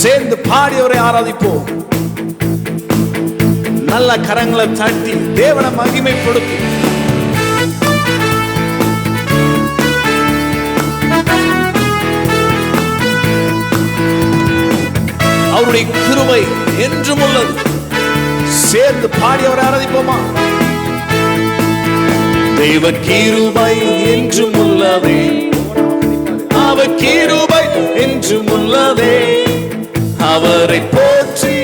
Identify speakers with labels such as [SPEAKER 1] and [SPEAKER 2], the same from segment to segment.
[SPEAKER 1] சேர்ந்து பாடி அவரை ஆராதிப்போம். நல்ல கரங்களை தட்டி தேவனை மகிமைப்படுத்தி அவருடைய கிருபை என்றும் உள்ளது. சேர்ந்து பாடி அவரை ஆராதிப்போமா? தேவ கிருபை என்றும் உள்ளதே, அவர் கிருபை என்றும் உள்ளதே. அவரை போற்றி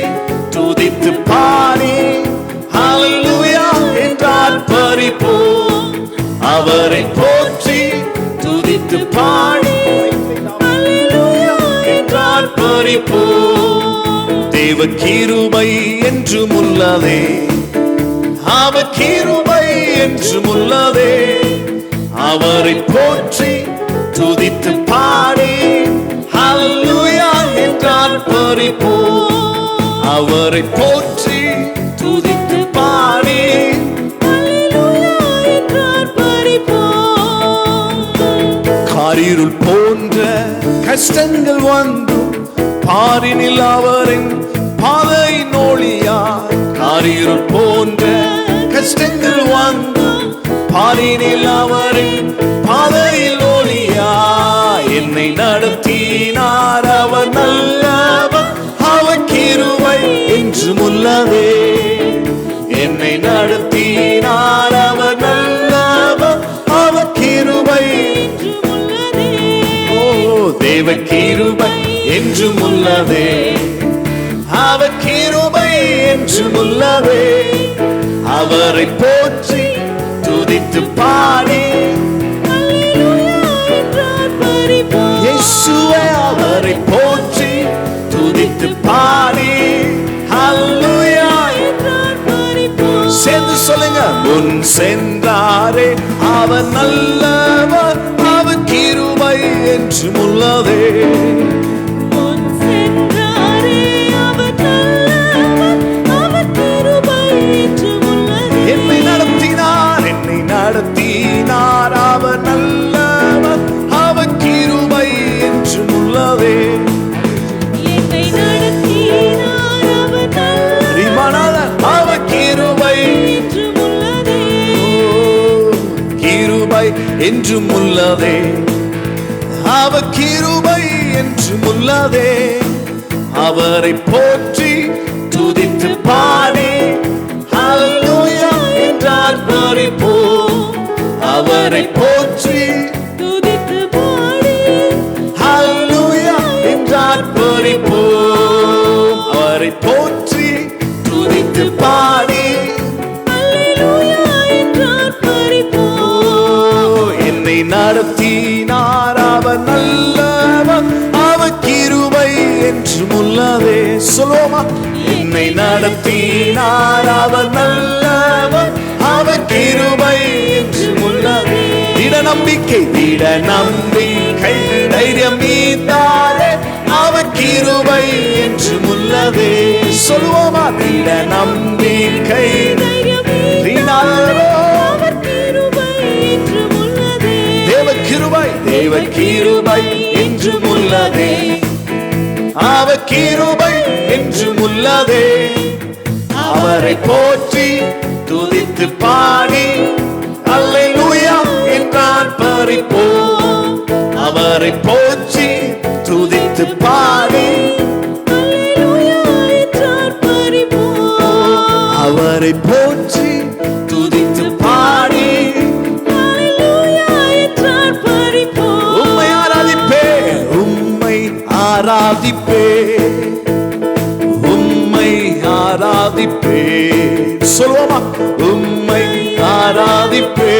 [SPEAKER 1] துதித்து பாடி ஹல்லேலூயா என்றால் பரிபூர்ணம். அவரை போற்றி துதித்து பாடி ஹல்லேலூயா என்றால் பரிபூர்ணம். தேவ கிருபை என்றும் உள்ளதே, அவர் கிருபை என்றும் உள்ளதே. அவரை போற்றி துதித்து பாடி ஹல்லேலூயா என்றால் பரிபூர்ணம். அவரை போற்றி துதித்து பாடி ஹல்லேலூயா என்றால் பரிபூர்ணம். காரிருள் போன்ற கஷ்டங்கள் வந்தும் பாரினில் அவரின் பாதையின் ஒளியாய். காரிருள் போன்ற கஷ்டங்கள் வந்தும் பாரினில் அவரின் பாதையில் ஒளியாய். என்னை நடத்தினார் அவர் நல்லவர், அவர் கிருபை என்றும் உள்ளதே. என்னை நடத்தினார் அவர் நல்லவர், அவர் கிருபை என்றும் உள்ளதே. ஓ தேவ கிருபை என்றும் உள்ளதே, அவர் கிருபை என்றும் உள்ளதே. அவரை போற்றி துதித்து பாடி இயேசுவே அவரை போற்றி துதித்து பாடி ஹல்லேலூயா. சேர்ந்து சொல்லுங்க. முன் சென்றாரே அவர் நல்லவர், அவர் கிருபை என்றும் உள்ளதே. என்னை நடத்தினார், என்னை நடத்தினார் அவர் நல்லவர், அவர் கிருபை என்றும் உள்ளதே. என்னை நடத்தினார் அவர் நல்லவர், அவர் கிருபை என்றும் உள்ளதே. கிருபை என்றும் உள்ளதே, அவர் கிருபை என்றும் உள்ளதே. அவரை போற்றி துதித்து பாடி ஹல்லேலூயா என்றால் பரிபூர்ணம். அவரை போற்றி துதித்து பாடி ஹல்லேலூயா என்றால் பரிபூர்ணம். அவரை போற்றி துதித்து பாடி ஹல்லேலூயா என்றால் பரிபூர்ணம். என்னை நடத்தினார் அவர் நல்லவர், அவர் கிருபை என்றும் உள்ளதே. சொல்லுவோமா? என்னை நடத்தினார் அவர் நல்லவர், அவர் கிருபை என்றும் உள்ளதே. திட நம்பிக்கை, திட நம்பிக்கை, தைரியம் மீதாரே அவர் கிருபை என்றும் உள்ளதே. சொல்லுவோமா? திட நம்பிக்கை, தேவ கிருபை, தேவ கிருபை என்றும் உள்ளதே. அவர் கிருபை என்றும் உள்ளதே. அவரை போற்றி துதித்து பாடி ஹல்லேலூயா என்றால் பரிபூர்ணம். அவரை போற்றி துதித்து பாடி ஹல்லேலூயா என்றால் பரிபூர்ணம். அவரை போற்றி துதித்து பாடி ஹல்லேலூயா என்றால் பரிபூர்ணம். உம்மை ஆராதிப்பே, உம்மை ஆராதிப்பே, உம்மை ஆராதிப்பே. சொல்லுவோமா? உம்மை ஆராதிப்பே,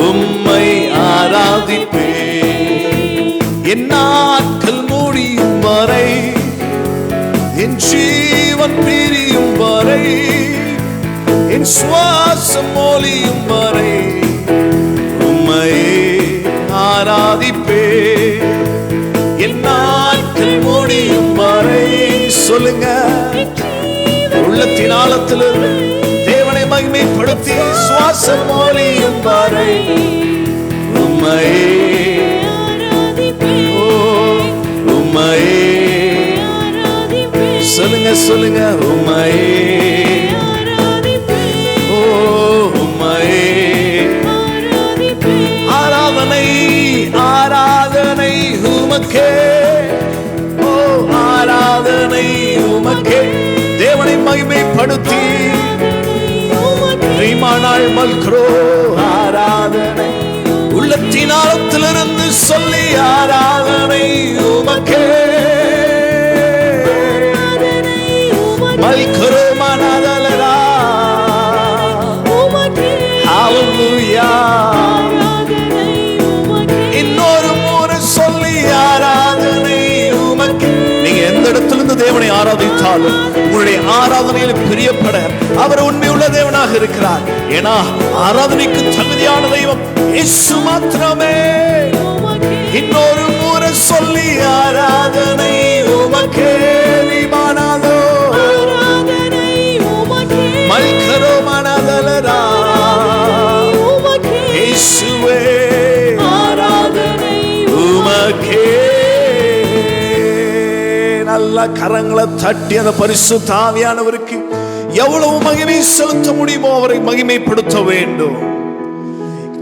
[SPEAKER 1] உம்மை ஆராதிப்பே. என் நாட்கள் முடியும் வரை, என் ஜீவன் பிரியும் வரை, என் சுவாசம் ஒலியும் வரை உம்மையே ஆராதிப்பே. என் நாட்கள் முடியும் வரை. சொல்லுங்க. உள்ளத்தின் ஆழத்திலிருந்து தேவனை மகிமைப்படுத்தி சுவாசம் ஒலியும் வரை சொல்லுங்க உம்மையே ஓ உம்மையே ஆராதனை ஆராதனை உமக்கே ஓ ஆராதனை உமக்கே தேவனை மகிமைப்படுத்தி ரீமானாள் மல்க்ரோ ஆராதனை உள்ளத்தின் ஆழத்திலிருந்து சொல்லி ஆராதனை உமக்கே மல்க்ரோ மனதலரா ஹalleluya இன்னொரு முறை சொல்லி ஆராதனை உமக்கே நீங்க எந்த இடத்திலிருந்து தேவனை ஆராதித்தாலும் உங்களுடைய ஆராதனையில் பிரியப்பட அவர் உண்மையுள்ள தேவனாக இருக்கிறார். ஏன்னா ஆராதனைக்கு தகுதியான தெய்வம் இயேசு மாத்திரமே. இன்னொரு முறை சொல்லி ஆராதனை உமக்கே நீமானாதோ மல்கரோ மனதலரா இயேசுவே ஆராதனை உமக்கே. நல்ல கரங்களை தட்டி அந்த பரிசுத்த ஆவியானவருக்கு எவ்வளவு மகிமை செலுத்த முடியுமோ அவரை மகிமைப்படுத்த வேண்டும்.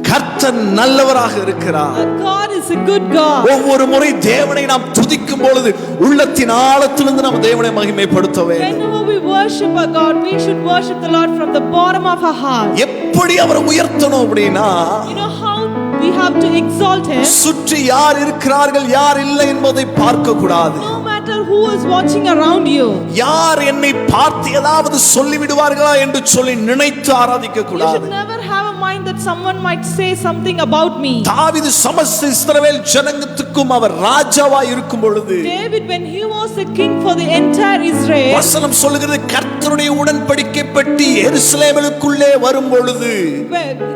[SPEAKER 1] கர்த்தர் நல்லவராக இருக்கிறார்.
[SPEAKER 2] God is a good God.
[SPEAKER 1] ஒவ்வொரு முறை தேவனை நாம் துதிக்கும் பொழுது உள்ளத்தின் ஆழத்திலிருந்து நாம் தேவனை மகிமைப்படுத்த வேண்டும்.
[SPEAKER 2] Whenever we worship our God, we should worship the Lord from the bottom of our heart.
[SPEAKER 1] எப்படி அவரை உயர்த்தணும் அப்படினா
[SPEAKER 2] You know how we have to exalt him?
[SPEAKER 1] சுற்றி யார் இருக்கிறார்கள் யார் இல்லை என்பதை பார்க்க கூடாது.
[SPEAKER 2] No matter who is watching around you.
[SPEAKER 1] யார் என்னை பார்த்து ஏதாவது சொல்லி விடுவார்களா என்று சொல்லி நினைத்து ஆராதிக்க
[SPEAKER 2] You
[SPEAKER 1] கூடாது.
[SPEAKER 2] should never have a mind that someone might say something about me.
[SPEAKER 1] தாவீது சமஸ்த இஸ்ரவேல் ஜனங்களுக்கும் அவர் ராஜாவாய் இருக்கும் பொழுது
[SPEAKER 2] David, when he was the king for the entire Israel,
[SPEAKER 1] வசனம் சொல்லுகிறது கர்த்தருடைய உடன்படிக்கை பெட்டி எருசலேமுக்குள்ளே வரும் பொழுது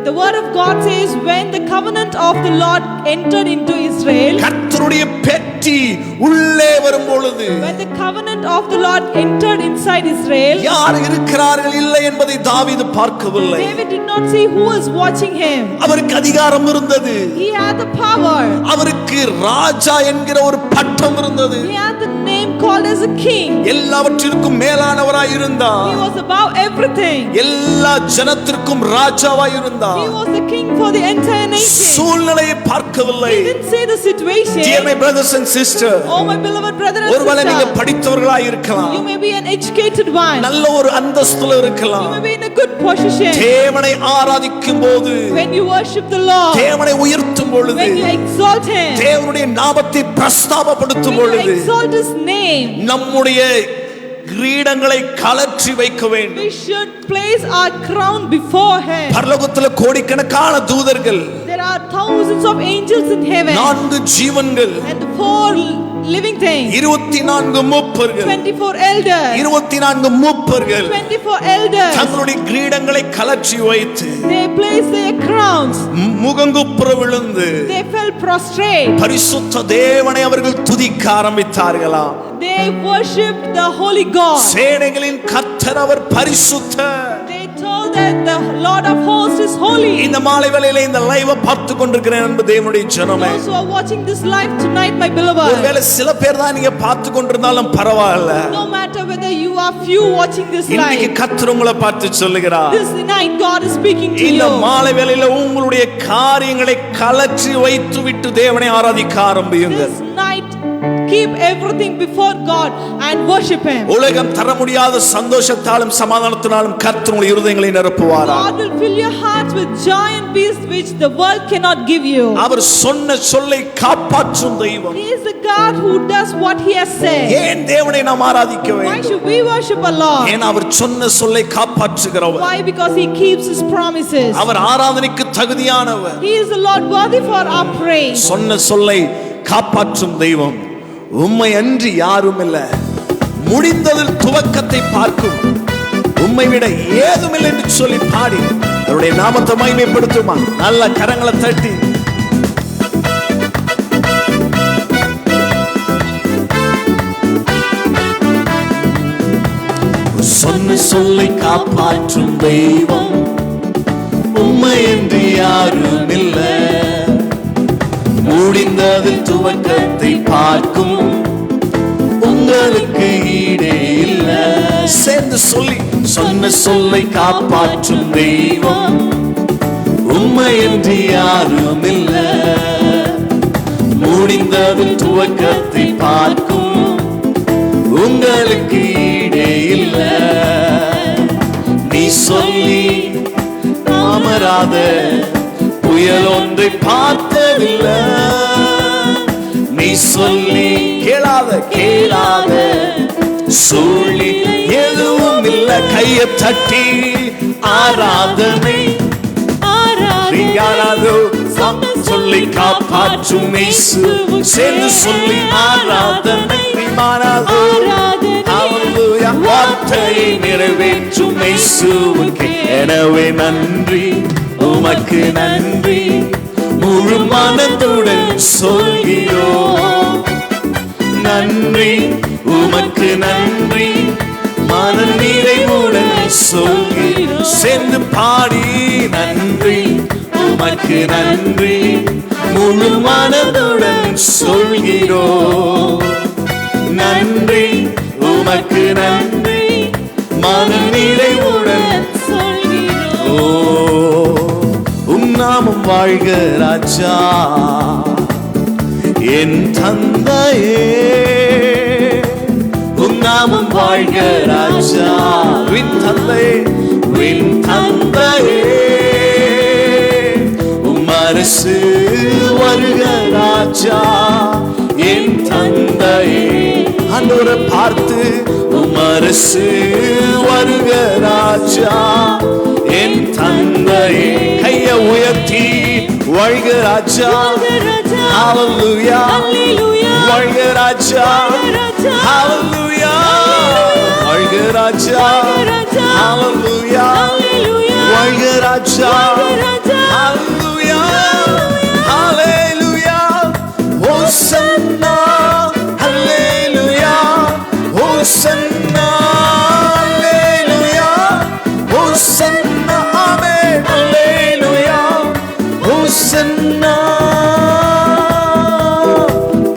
[SPEAKER 2] the word of God says when the covenant of the Lord entered into Israel,
[SPEAKER 1] கர்த்தருடைய பெட்டி உள்ளே வரும் பொழுது
[SPEAKER 2] when the covenant of the Lord entered inside Israel,
[SPEAKER 1] யார் இருக்கிறார்கள் இல்லை என்பதை தாவீது பார்க்கவில்லை.
[SPEAKER 2] David did not see who was watching him.
[SPEAKER 1] அவருக்கு அதிகாரம் இருந்தது.
[SPEAKER 2] He had the power.
[SPEAKER 1] அவருக்கு ராஜா என்கிற ஒரு பட்டம் இருந்தது.
[SPEAKER 2] He had the name called as a king.
[SPEAKER 1] எல்லாவற்றிற்கும் மேலானவராய் இருந்தார்.
[SPEAKER 2] He was above everything.
[SPEAKER 1] எல்லா ஜனத்திற்கும் ராஜாவாய் இருந்தார்.
[SPEAKER 2] He was the king for the entire nation.
[SPEAKER 1] சூழ்நிலையை பார்க்கவில்லை.
[SPEAKER 2] He didn't see the situation.
[SPEAKER 1] Dear my brothers and sisters,
[SPEAKER 2] Oh my beloved brother and
[SPEAKER 1] ஒருவேளை நீங்க
[SPEAKER 2] sister,
[SPEAKER 1] படித்தவர்களாய் இருக்கலாம்.
[SPEAKER 2] you may be an educated one.
[SPEAKER 1] நல்ல ஒரு அந்தஸ்துல
[SPEAKER 2] You
[SPEAKER 1] இருக்கலாம்.
[SPEAKER 2] may be in a good position.
[SPEAKER 1] தேவனை ஆராதிக்கும் போது
[SPEAKER 2] When you worship the Lord,
[SPEAKER 1] தேவனை உயர்த்தும் பொழுது
[SPEAKER 2] when you exalt him,
[SPEAKER 1] தேவனுடைய நாமத்தை பிரஸ்தாபப்படுத்தும்
[SPEAKER 2] when you
[SPEAKER 1] பொழுது
[SPEAKER 2] exalt his name,
[SPEAKER 1] நம்முடைய கிரீடங்களை கலற்றி வைக்க வேண்டும்.
[SPEAKER 2] we should place our crown before him.
[SPEAKER 1] பரலோகத்துல கோடிக்கணக்கான தூதர்கள்,
[SPEAKER 2] There are thousands of angels in heaven,
[SPEAKER 1] 4 ஜீவன்கள்,
[SPEAKER 2] and the 4 living things,
[SPEAKER 1] 24 மூப்பர்கள்,
[SPEAKER 2] 24 elders,
[SPEAKER 1] 24 மூப்பர்கள்
[SPEAKER 2] 24 elders,
[SPEAKER 1] தங்களுடைய கிரீடங்களை கலற்றி வைத்து
[SPEAKER 2] they place their crowns,
[SPEAKER 1] முகங்குப்புற விழுந்து
[SPEAKER 2] they fell prostrate,
[SPEAKER 1] பரிசுத்த தேவனை அவர்கள் துதிக்க ஆரம்பித்தார்களாம்.
[SPEAKER 2] they worshipped the holy God.
[SPEAKER 1] சேனைகளின் கர்த்தர் அவர் பரிசுத்தர்.
[SPEAKER 2] They told that the Lord of hosts is holy.
[SPEAKER 1] இந்த மாலை வேளையிலே இந்த லைவ் பார்த்து கொண்டிருக்கிற அன்பு தேவனுடைய ஜனமே,
[SPEAKER 2] Those who are watching this live tonight, my beloved,
[SPEAKER 1] ஒருவேளை சில பேர் தான் நீங்க பார்த்து கொண்டிருந்தாலும் பரவாயில்ல.
[SPEAKER 2] no matter whether you are few watching this
[SPEAKER 1] இன்னைக்கு
[SPEAKER 2] live,
[SPEAKER 1] கர்த்தர் உங்களை பார்த்து சொல்லுகிறார்,
[SPEAKER 2] this night God is speaking to
[SPEAKER 1] இந்த
[SPEAKER 2] you.
[SPEAKER 1] மாலை வேளையில உங்களுடைய காரியங்களை கலற்றி வைத்து விட்டு தேவனை ஆராதிக்க ஆரம்பியுங்கள்.
[SPEAKER 2] This night keep everything before God and worship him.
[SPEAKER 1] உலகம் தர முடியாத சந்தோஷத்தாலும் சமாதானத்தினாலும் கர்த்தர் உங்கள் இருதயங்களை நிரப்புவாரா.
[SPEAKER 2] God will fill your hearts with joy and peace which the world cannot give you.
[SPEAKER 1] அவர் சொன்ன சொல்லை காப்பாற்றும் தெய்வம்.
[SPEAKER 2] He is the God who does what he has said.
[SPEAKER 1] ஏன் தேவனை நாம் ஆராதிக்க
[SPEAKER 2] Why
[SPEAKER 1] வேண்டும்?
[SPEAKER 2] should we worship our Lord?
[SPEAKER 1] ஏன் அவர் சொன்ன சொல்லை காப்பாற்றுகிறவர்.
[SPEAKER 2] Why? Because he keeps his promises.
[SPEAKER 1] அவர் ஆராதனைக்கு தகுதியானவர்.
[SPEAKER 2] He is the Lord worthy for our praise.
[SPEAKER 1] சொன்ன சொல்லை காப்பாற்றும் தெய்வம். உம்மை அன்றி யாரும் இல்ல. முடிந்ததில் துவக்கத்தை பார்க்கும் உம்மை விட ஏதுமில்லை என்று சொல்லி பாடி அவருடைய நாமத்தை மகிமைப்படுத்துமா. நல்ல கரங்களை தட்டி சொன்ன சொல்லை காப்பாற்றும் தெய்வம் உம்மை அன்றி யாரும் இல்ல. முடிந்ததில் துவக்கத்தை பார்க்கும் உங்க உங்களுக்கு ஈடே இல்ல. சேர்ந்து சொல்லி, சொன்ன சொல்லை காப்பாற்றும் தெய்வம் உம்மை என்று யாரும் இல்ல. முடிந்ததில் துவக்கத்தை பார்க்கும் உங்களுக்கு ஈடே இல்ல. நீ சொல்லி அமராத புயல் ஒன்றை பார்த்ததில்லை. நீ சொல்லி கேளாத சூழ்நிலை எதுவும் இல்ல. கையை தட்டி ஆராதனை சொல்லி காப்பாற்றும் இயேசு. சேர்ந்து சொல்லி ஆராதனை வார்த்தையை நிறைவேற்றும் இயேசுவுக்கு. எனவே நன்றி, உமக்கு நன்றி, முழு மனதுடன் சொல்கிறோம். நன்றி, உமக்கு நன்றி, மன நிறைவுடன் சொல்கிறோம். சேர்ந்து பாடி, நன்றி, உமக்கு நன்றி, முழு மனதுடன் சொல்கிறோம். நன்றி, உமக்கு நன்றி, மன நிறைவுடன் சொல்கிறோம். உம் நாமம் வாழ்க ராஜா என் தந்தையே. உம் நாமம் வாழ்க ராஜா வின் தந்தையே, வின் தந்தையே. உம் அரசு வருக ராஜா என் தந்தையே. ஆண்டவரை பார்த்து, உம் அரசு வருக ராஜா என் தந்தையே. கைய உயர்த்தி வாழ்க ராஜா. ஹalleluya, வாழ்க ராஜா. ஹalleluya, வாழ்க ராஜா. ஹalleluya, வாழ்க ராஜா. ஹalleluya, ஹalleluya. ஹோசன்னா, ஹalleluya, ஹோசன்னா, ஹalleluya, ஹோசன்னா, ஆமென், ஹalleluya, ஹோசன்னா.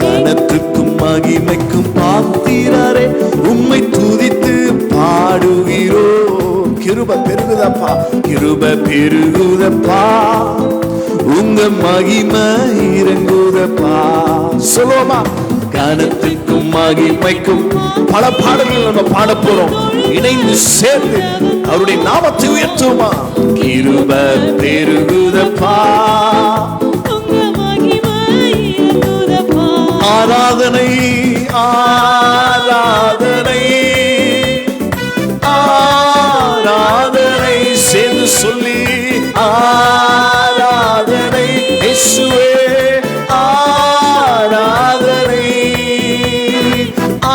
[SPEAKER 1] கனத்துக்கும் மகிமைக்கும் பாத்திரரே, உம்மை துதித்து பாடுகிறோம். கிருபை பெருகுதப்பா, கிருபை பெருகுதப்பா, உங்க மகிமை இறங்குதப்பா. சொல்லுவோமா? கனத்துக்கும் மகிமைக்கும் பல பாடல்கள் நம்ம பாட போறோம். இணைந்து சேர்ந்து அவருடைய நாமத்தை உயர்த்துவோமா? கிருபை பெருகுதப்பா, ஆராதனை ஆராதனை ஆராதனை. சேர்ந்து சொல்லி ஆராதனை இயேசுவே, ஆராதனை.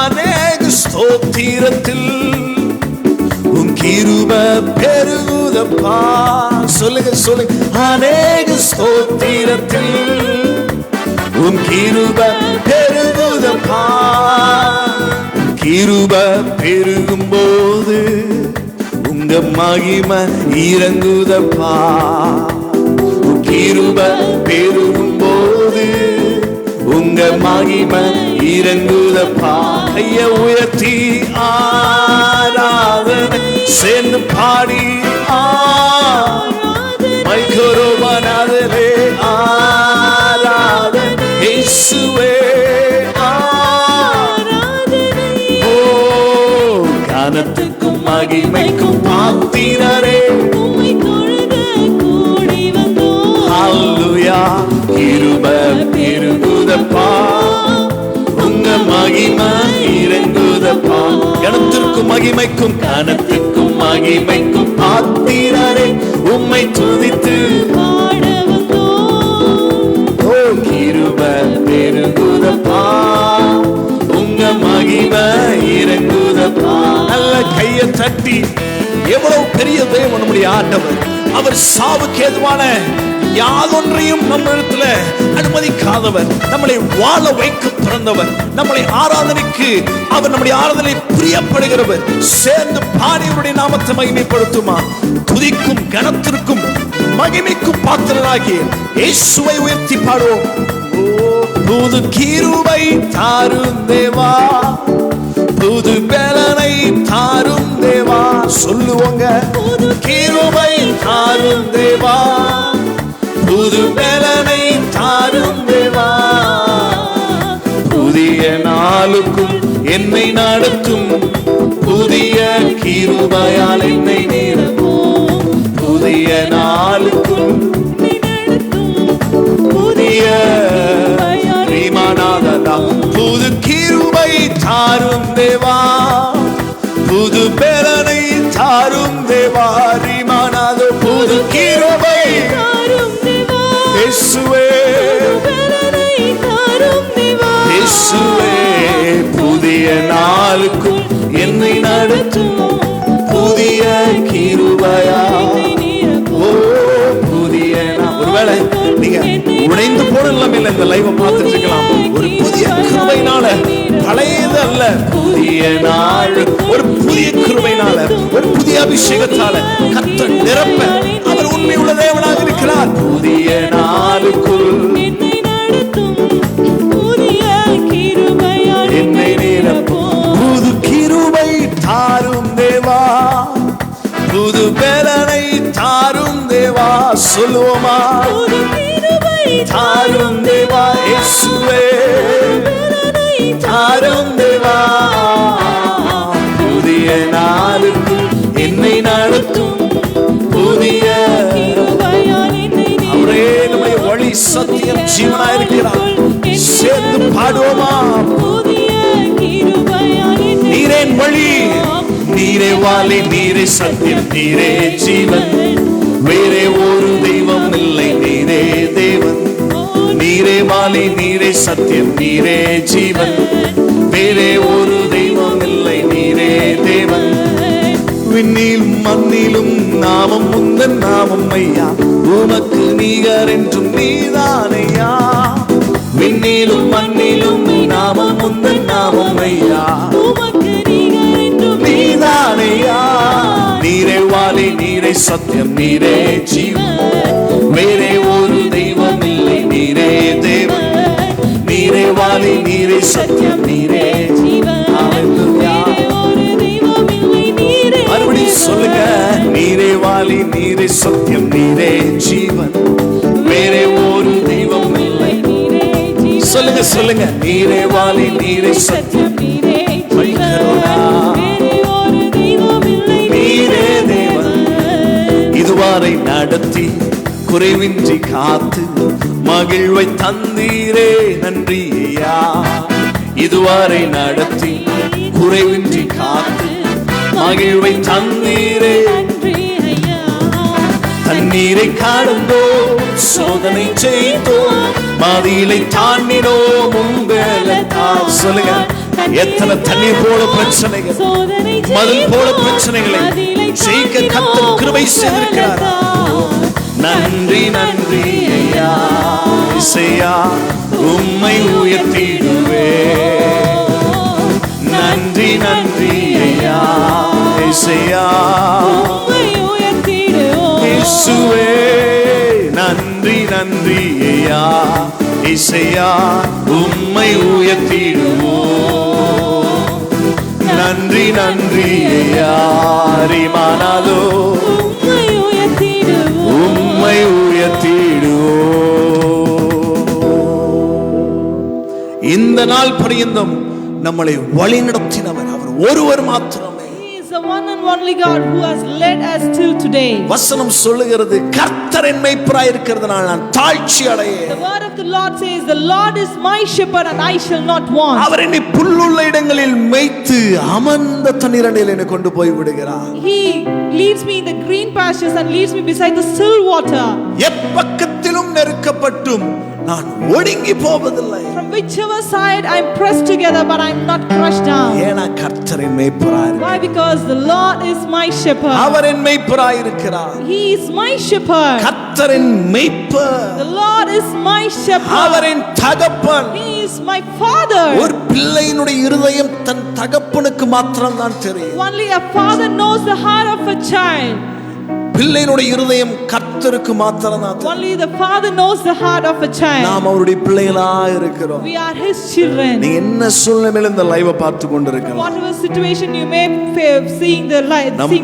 [SPEAKER 1] அநேக ஸ்தோத்திரத்தில் உன் கிருபை பெருகுதப்பா. சொல்லுங்க சொல்லுங்க. அநேக ஸ்தோத்திரத்தில் உன் கிருபை பெருகுதப்பா. கிருபை பெருகும் போது உங்க மகிமை இறங்குதப்பா. கிருபை பெருகும் போது உங்க மகிமை இறங்குதப்பா. கைய உயர்த்தி ஆராதனை. சேர்ந்து பாடி மைக்கரோபனாதலே ஆராதனை இயேசுவே, ஆராதனை. ஓ கனத்துக்கும் மகிமைக்கும் பாத்திரரே, உம்மை தொழுத கூடி வந்தோம். ஹalleluya, கிருபை பெருகுதப்பா, உங்க மகிமை இறங்குதப்பா. கனத்திற்கும் மகிமைக்கும், கனத்திற்கும் மகிமைக்கும் பாத்திரரே, உம்மை துதித்து பாட வந்தோம். ஓ கிருபை பெருகுதப்பா, உங்க மகிமை இறங்குதப்பா. நல்ல கைய தட்டி, எவ்வளவு பெரிய தேவன் நம்முடைய ஆண்டவர். அவர் சாவுக்கு ஏதுவான யாதொன்றையும் நம்ம இடத்துல அனுமதிக்காதவர். நம்மளை வாழ வைக்க பிறந்தவர். நம்மளை ஆராதனைக்கு அவர், நம்முடைய ஆராதனை பிரியப்படுகிறவர். சேர்ந்து பாடியவருடைய நாமத்தை மகிமைப்படுத்துமா? துதிக்கும் கனத்திற்கும் மகிமைக்கும் பாத்திரராகிய இயேசுவை உயர்த்தி பாடுவோம். புது கிருபை தாரும் தேவா, புது பலனை தாரும் தேவா. சொல்லுவோங்க,
[SPEAKER 2] புது
[SPEAKER 1] கிருபை தாரும் தேவா, புது பலனை தாரும் தேவா. புதிய நாளுக்குள் என்னை நடத்தும், புதிய கிருபையால் என்னை நிரப்பும். புதிய நாளுக்குள் புதிய ரீமானாதா, புது கிருபை தாரும் தேவா, புது பலனை தாரும் தேவா. ரீமானாதோ, புது கிருபை இயேசுவே, இயேசுவே. புதிய நாளுக்குள் என்னை நடத்தும், புதிய கிருபையால். ஓ புதிய நாள். ஒருவேளை நீங்க உடைந்து போன நிலைமையில இந்த லைவ் பார்த்துட்டு இருக்கலாம். ஒரு புதிய கிருபையினால, பழையது அல்ல, புதிய நாள், ஒரு புதிய கிருபையினால, ஒரு புதிய அபிஷேகத்தால கர்த்தர் நிரப்ப அவர் உண்மை உள்ள தேவனாக இருக்கிறார். புதிய நாளுக்குள் என்னை நிரப்பும், புது கிருபை தாரும் தேவா, புது பலனை தாரும் தேவா. சொல்லுவோமா, தாரும் தேவா. இயேசுவே தாரும் தேவா, புதிய நாளுக்கு என்னை நடத்தும், புதிய அவரே நம்முடைய வழி, சத்தியம், ஜீவனாயிருக்கிறார். சேர்ந்து பாடுவோமா, நீரே வழி, நீரே வாலி, நீரே சத்தியம், நீரே ஜீவன், வேறே ஒரு தெய்வம் இல்லை, நீரே தேவன். நீரே வாலி, நீரே சத்தியம், நீரே ஜீவன், வேறே ஒரு தெய்வம் இல்லை, நீரே தேவன். விண்ணிலும் மண்ணிலும் நாமம் உந்தன் நாமம் ஐயா, உமக்கு நிகர் என்றும் நீதானையா. விண்ணிலும் மண்ணிலும் நாமம் உந்தன் நாமம் ஐயா, நீதானையா. நீரே வாலி, நீரே சத்தியம், நீரே ஜீவன், வேறே ஒரு தெய்வம் இல்லை, நீரே தேவன். நீரே வாலி, நீரே சத்தியம், நீரே ஜீவன். மறுபடியும் சொல்லுங்க, நீரே வாலி, நீரே சத்தியம், நீரே ஜீவன், வேறே ஒரு தெய்வம் இல்லை. சொல்லுங்க சொல்லுங்க, நீரே வாலி, நீரே சத்தியம், நீரே தேவன். இதுவரை நடத்தி குறைவின்றி காத்து மகிழ்வை தந்தீரே, நன்றி ஐயா. இதுவரை நடத்தி குறைவின்றி காத்து மகிழ்வை தந்தீரே, தண்ணீரை கடந்தோ, சோதனை செய்தோ, மதிலை தாண்டினோம் உங்களை. சொல்லுங்க, எத்தனை தண்ணீர் போல பிரச்சனைகள், மதில் போல பிரச்சனைகளை ஜெயிக்க கர்த்தர் கிருபை செய்திருக்கிறார். நன்றி நன்றி ஐயா, இசையா உம்மை உயர்த்திடுவே. நன்றி நன்றி ஐயா, இசையா இயேசுவே. நன்றி நன்றி ஐயா, இசையா உம்மை உயர்த்திடுவோம். நன்றி நன்றி ஐயா, ரிமானாலோ உம்மை உயர்த்திடுவோம். இந்த நாள் பரியந்தம் நம்மளை வழி நடத்தினவர் அவர் ஒருவர் மாத்திரமே.
[SPEAKER 2] The one and only God who has led us till today.
[SPEAKER 1] வசனம் சொல்லுகிறது, கர்த்தர் என் மேய்ப்பராய் இருக்கிறதுனால நான் தாழ்ச்சி அடையேன்.
[SPEAKER 2] The word of the Lord says, the Lord is my shepherd and I shall not want.
[SPEAKER 1] அவர் என்னை புல்லுள்ள இடங்களில் மேய்த்து அமர்ந்த தண்ணீரண்டையில் என்னை கொண்டு போய் விடுகிறார்.
[SPEAKER 2] He leads me in the green pastures and leads me beside the still water.
[SPEAKER 1] எப்பக்கத்திலும் நெருக்கப்பட்டும் நான் ஒடுங்கி போவதில்லை.
[SPEAKER 2] From whichever side I am pressed together, but I am not crushed down.
[SPEAKER 1] ஏனா கர்த்தர் என் மேய்ப்பராய்.
[SPEAKER 2] Why? Because the Lord is my shepherd.
[SPEAKER 1] அவர் என் மேய்ப்பராய் இருக்கிறார்.
[SPEAKER 2] He is my shepherd.
[SPEAKER 1] கர்த்தர் என் மேய்ப்பர்.
[SPEAKER 2] The Lord is my shepherd.
[SPEAKER 1] அவர் என் தகப்பன்.
[SPEAKER 2] He is my father.
[SPEAKER 1] ஒரு பிள்ளையினுடைய இருதயம் தன் தகப்பனுக்கு மாத்திரம் தான் தெரியும்.
[SPEAKER 2] Only a father knows the heart of a child.
[SPEAKER 1] பிள்ளையினுடைய இருதயம் கர்த்தருக்கு மாத்திரம் தான்.
[SPEAKER 2] Only the Father knows the heart of a child.
[SPEAKER 1] நாம் அவருடைய பிள்ளைகளா இருக்கிறோம்.
[SPEAKER 2] We are His children.
[SPEAKER 1] நீ என்ன சூழ்நிலையில இந்த லைவை பார்த்து கொண்டிருக்கலாம்,
[SPEAKER 2] Whatever situation you may seeing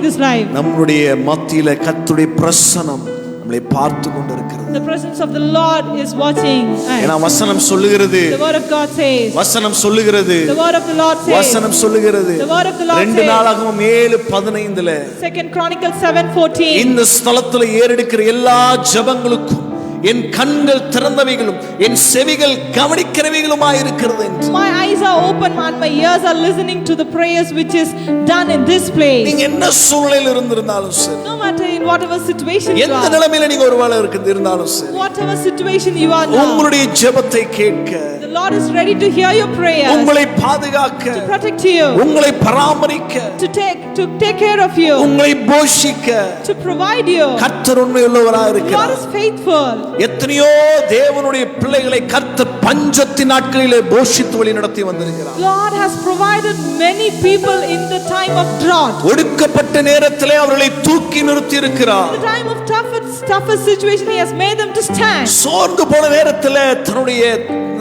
[SPEAKER 2] this live,
[SPEAKER 1] நம்முடைய மத்தியில கர்த்தருடைய பிரசன்னம் நம்மை பார்த்து கொண்டிருக்கிறது.
[SPEAKER 2] The presence of the Lord is watching us.
[SPEAKER 1] ஏனா வசனம் சொல்லுகிறது,
[SPEAKER 2] The word of God says,
[SPEAKER 1] வசனம் சொல்லுகிறது,
[SPEAKER 2] the word of the Lord says,
[SPEAKER 1] வசனம் சொல்லுகிறது,
[SPEAKER 2] the word of the Lord says,
[SPEAKER 1] 2 நாளாகமம் 7:15
[SPEAKER 2] Second Chronicles 7:14,
[SPEAKER 1] இந்த ஸ்தலத்துல ஏறெடுக்கிற எல்லா ஜெபங்களுக்கும் என் கண்கள் திறந்தவைகளும் என் செவிகள் கவனிக்கிறவைகளுமாய் இருக்கிறது என்று.
[SPEAKER 2] My eyes are open and my ears are listening to the prayers which is done in this place.
[SPEAKER 1] நீங்க என்ன சூழ்நிலையில் இருந்திருந்தாலும் சரி,
[SPEAKER 2] No matter in whatever situation you
[SPEAKER 1] எந்த
[SPEAKER 2] are,
[SPEAKER 1] நிலைமையில நீங்க ஒருவேளை இருந்தாலும் சரி,
[SPEAKER 2] whatever situation you are now,
[SPEAKER 1] உங்களுடைய ஜெபத்தை கேட்க,
[SPEAKER 2] the Lord is ready to hear your prayers,
[SPEAKER 1] உங்களை பாதுகாக்க,
[SPEAKER 2] to protect you,
[SPEAKER 1] உங்களை பராமரிக்க,
[SPEAKER 2] to take care of you,
[SPEAKER 1] உங்களை போஷிக்க
[SPEAKER 2] to provide you.
[SPEAKER 1] கர்த்தர் உண்மையுள்ளவராய்
[SPEAKER 2] God
[SPEAKER 1] இருக்கிறார்.
[SPEAKER 2] is faithful.
[SPEAKER 1] எத்தனையோ தேவனுடைய பிள்ளைகளை கர்த்தர் பஞ்சத்தின் நாட்களிலே போஷித்து வழி நடத்தி வந்திருக்கிறார்.
[SPEAKER 2] God has provided many people in the time of drought.
[SPEAKER 1] ஒடுக்கப்பட்ட நேரத்திலே அவர்களை தூக்கி நிறுத்தி இருக்கிறார்.
[SPEAKER 2] In the time of toughest situation, He has made them to stand.
[SPEAKER 1] சோர்ந்து போன நேரத்திலே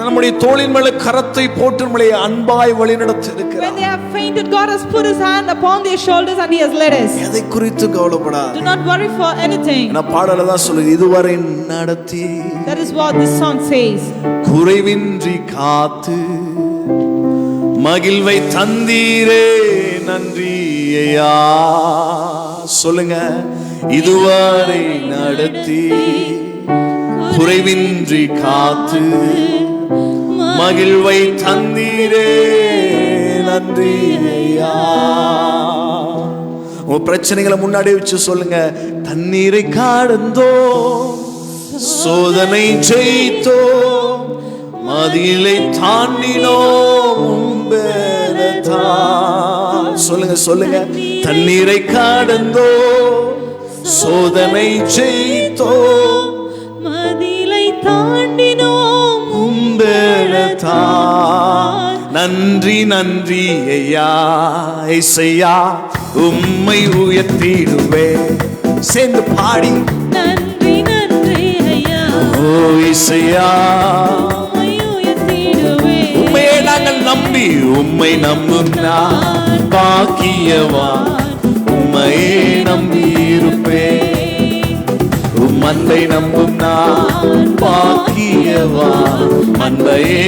[SPEAKER 1] நம்முடைய தோளின் மேல கரத்தை போட்டு நம்மளை அன்பாய் வழி நடத்தி
[SPEAKER 2] When
[SPEAKER 1] இருக்கிறார்.
[SPEAKER 2] they have fainted, God has put His hand upon their shoulders and He has led us.
[SPEAKER 1] எதை குறித்து கவலைப்படாத.
[SPEAKER 2] Do not worry for anything.
[SPEAKER 1] நான் பாடல தான் சொல்லுங்க, இதுவரை நடத்தி
[SPEAKER 2] That is what this song says.
[SPEAKER 1] குறைவின்றி காத்து மகிழ்வை தந்தீரே நன்றி ஐயா. சொல்லுங்க, இதுவரை நடத்தி குறைவின்றி காத்து மகிழ்வை தந்தீரே நன்றி ஐயா. உங்க பிரச்சனைகளை முன்னாடி வச்சு சொல்லுங்க, தண்ணீரை கடந்தோ சோதனை ஜெயித்தோ மதிலை தாண்டினோ சொல்லுங்க, தண்ணீரை கடந்தோ சோதனை ஜெயித்தோ
[SPEAKER 2] மதிலை தாண்டினோ
[SPEAKER 1] நன்றி நன்றி ஐயா. இசையா உம்மை உயர்த்திடுவே. சேர்ந்து பாடி
[SPEAKER 2] நன்றி நன்றி ஐயா.
[SPEAKER 1] ஓ இசையா, உம்மையே நாங்கள் நம்பி உம்மை நம்பும் நான் பாக்கியவான். உம்மையே நம்பி இருப்பேன், உம் அன்பை நம்பும் நான் பாக்கியவான். அன்பையே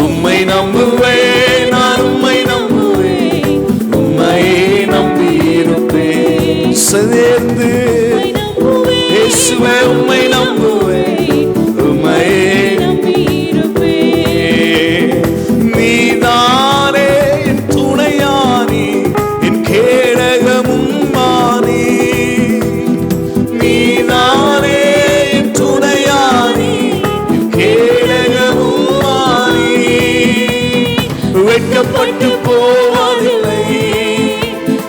[SPEAKER 1] உம்மை நம்புவேன், நான் உம்மை நம்புவேன், உம்மையே நம்பி இருப்பேன். சேர்ந்து இயேசுவே உம்மை நம்புவேன், உம்மையே நம்பி இருப்பேன். நீதானே என் துணையானி, என் கேடகமும் மானி. நீதானே என் துணையானி, என் கேடகமும் மானி. வெட்கப்பட்டு போவதில்லை,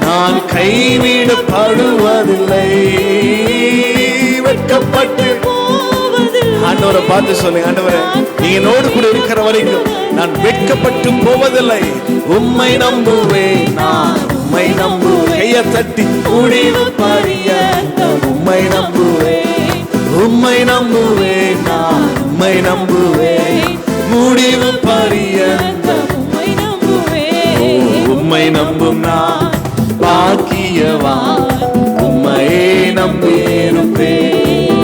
[SPEAKER 1] நான் கைவிடப்படுவதில்லை. வெட்கப்பட்டு ஆண்டவரை பார்த்து சொல்லுங்க, ஆண்டவரே நீங்க என்னோடு கூட இருக்கிற வரைக்கும் நான் வெட்கப்பட்டு போவதில்லை. உம்மை நம்புவேன், நான் உம்மை நம்புவேன். கையை தட்டி முடிவு பரியந்த உம்மை நம்புவேன், உம்மை நம்புவேன், நான் உம்மை நம்புவேன். முடிவு பரியந்த உம்மை நம்பும் நான் பாக்கியவான். உம்மையே நம்பி இருப்பேன்,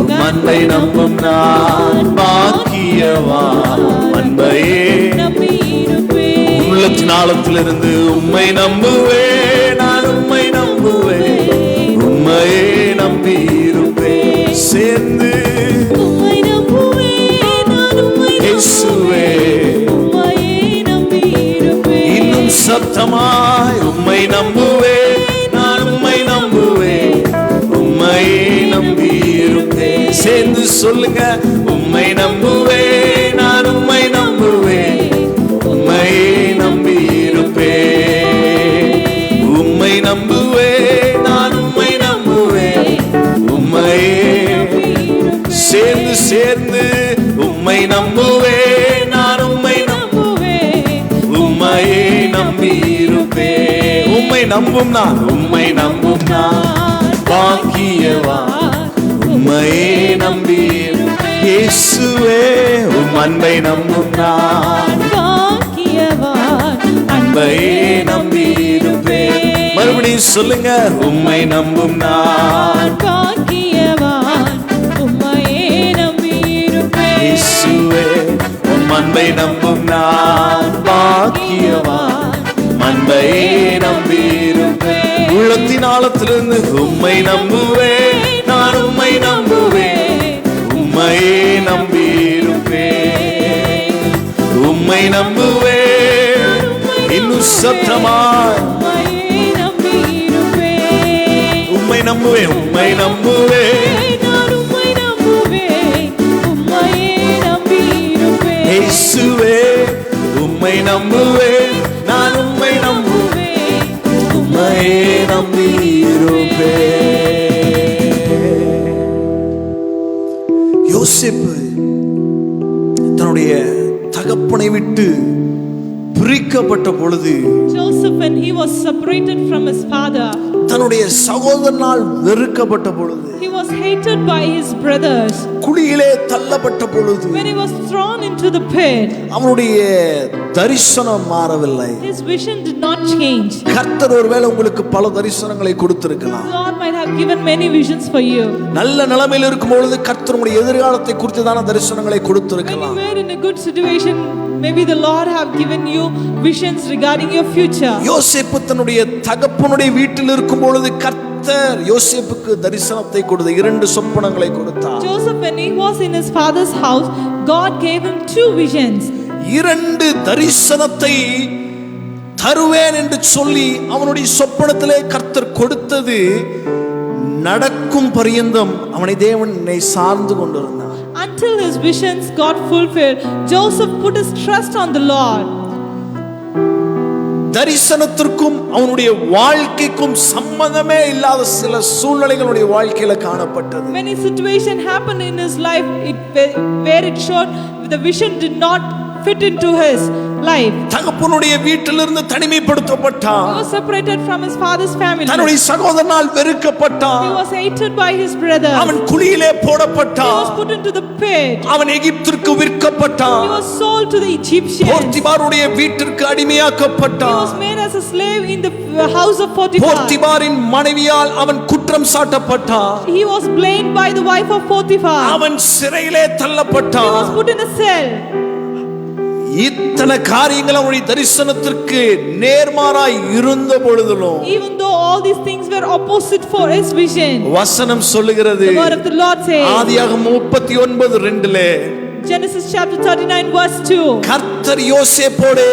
[SPEAKER 1] உம் அன்பை நம்பும் நான் பாக்கியவான். அன்பையே உள்ளத்தின் ஆழத்திலிருந்து உம்மை நம்புவேன், நான் உம்மை நம்புவேன், உம்மையே நம்பி இருப்பேன். சேர்ந்து இயேசுவே இன்னும் சத்தமாய் உம்மை நம்புவேன், நான் உம்மை நம்புவேன், உம்மையே நம்பி இருப்பேன். சேர்ந்து சொல்லுங்க, உம்மை நம்புவேன், நான் உம்மை நம்புவேன், உம்மையே நம்பி இருப்பேன். உம்மை நம்புவேன், நான் உம்மை நம்புவேன், உம்மையே. சேர்ந்து உம்மை நம்புவேன், நான் உம்மை நம்புவேன், உம்மையே நம்பி இருப்பேன். உம்மை நம்பும் நான், உம்மை நம்பும் நான் பாக்கியவான். உம்மையே நம்பியிருப்பேன் இயேசுவே, உம் அன்பை நம்பும் நான்
[SPEAKER 2] பாக்கியவான்.
[SPEAKER 1] அன்பையே நம்பியிருப்பேன். மறுபடியும் சொல்லுங்க, உம்மை நம்பும் நான்
[SPEAKER 2] பாக்கியவான். உம்மையே நம்பியிருப்பேன்
[SPEAKER 1] இயேசுவே, உம் அன்பை நம்பும் நான் பாக்கியவான். அன்பையே நம்பியிருப்பேன். உள்ளத்தின் ஆழத்திலிருந்து உம்மை நம்புவேன், நான் உம்மை நம்புவேன். உம்மையே நம்பியிருப்பேன், உம்மை நம்புவேன். இன்னும் சத்தமாய்
[SPEAKER 2] உம்மையே நம்பியிருப்பேன்.
[SPEAKER 1] உம்மை நம்புவேன், உம்மை நம்புவேன்.
[SPEAKER 2] நான் உம்மை நம்புவேன். உம்மையே நம்பியிருப்பேன்.
[SPEAKER 1] இயேசுவே, உம்மை நம்புவேன், நான் உம்மை நம்புவேன். உம்மையே நம்பியிருப்பேன். யோசேப்பு தன்னுடைய தகப்பனை விட்டு பிரிக்கப்பட்ட பொழுது,
[SPEAKER 2] Joseph, when he was separated from his father,
[SPEAKER 1] தன்னுடைய சகோதரனால் வெறுக்கப்பட்ட பொழுது,
[SPEAKER 2] he was hated by his brothers.
[SPEAKER 1] குழியிலே தள்ளப்பட்ட பொழுது
[SPEAKER 2] When he was thrown into the pit,
[SPEAKER 1] அவனுடைய தரிசனம் மாறவில்லை.
[SPEAKER 2] his vision did not change.
[SPEAKER 1] கர்த்தர் ஒருவேளை உங்களுக்கு பல தரிசனங்களை கொடுத்திருக்கலாம்.
[SPEAKER 2] The Lord might have given many visions for you.
[SPEAKER 1] நல்ல நிலைமையில் இருக்கும் பொழுது கர்த்தர் உங்களுடைய எதிர்காலத்தை குறித்துதான தரிசனங்களை
[SPEAKER 2] When
[SPEAKER 1] கொடுத்திருக்கலாம்.
[SPEAKER 2] you were in a good situation, maybe the Lord have given you visions regarding your future.
[SPEAKER 1] யோசேப்பு தன்னுடைய தகப்பனுடைய வீட்டில் இருக்கும் பொழுது கர்த்தர் யோசேப்புக்கு தரிசனத்தை கொடுத்த 2 சொப்பனங்களை கொடுத்தார்.
[SPEAKER 2] Joseph, when he was in his father's house, God gave him 2 visions.
[SPEAKER 1] 2 தரிசனத்தை தருவேன் என்று சொல்லி அவனுடைய சொப்பனத்திலே கர்த்தர் கொடுத்தது நடக்கும் பரியந்தம் அவனை தேவன் சார்ந்து கொண்டிருந்தார்.
[SPEAKER 2] Until his visions got fulfilled, Joseph put his trust on the Lord.
[SPEAKER 1] தரிசனத்திற்கும் அவனுடைய வாழ்க்கைக்கும் சம்பந்தமே இல்லாத சில சூழ்நிலைகளுடைய வாழ்க்கையில காணப்பட்டது.
[SPEAKER 2] When a situation happened in his life, where it showed the vision did not fit into his life.
[SPEAKER 1] தகப்பனுடைய வீட்டிலிருந்து தனிமைப்படுத்தப்பட்டான்.
[SPEAKER 2] He was separated from his father's family.
[SPEAKER 1] தன்னுடைய சகோதரனால் வெறுக்கப்பட்டான்.
[SPEAKER 2] He was hated by his brothers.
[SPEAKER 1] அவன் குழியிலே
[SPEAKER 2] He
[SPEAKER 1] போடப்பட்டான்.
[SPEAKER 2] was put into the pit.
[SPEAKER 1] அவன் எகிப்திற்கு
[SPEAKER 2] He
[SPEAKER 1] விற்கப்பட்டான்.
[SPEAKER 2] was sold to the Egyptians.
[SPEAKER 1] போர்த்திபாருடைய வீட்டிற்கு
[SPEAKER 2] He
[SPEAKER 1] அடிமையாக்கப்பட்டான்.
[SPEAKER 2] was made as a slave in the house of Potiphar.
[SPEAKER 1] போர்த்திபாரின் மனைவியால் அவன் குற்றம் சாட்டப்பட்டான்.
[SPEAKER 2] He was blamed by the wife of Potiphar.
[SPEAKER 1] அவன் சிறையிலே
[SPEAKER 2] He
[SPEAKER 1] தள்ளப்பட்டான்.
[SPEAKER 2] was put in a cell.
[SPEAKER 1] இத்தனை காரியங்கள் அவனுடைய தரிசனத்திற்கு நேர்மாறாய் இருந்த பொழுதிலும்
[SPEAKER 2] Even though all these things were opposite for his vision,
[SPEAKER 1] வசனம் சொல்லுகிறது,
[SPEAKER 2] the word of the Lord says,
[SPEAKER 1] ஆதியாகமம் 39:2
[SPEAKER 2] Genesis chapter 39 verse 2,
[SPEAKER 1] கர்த்தர் யோசேப்போடே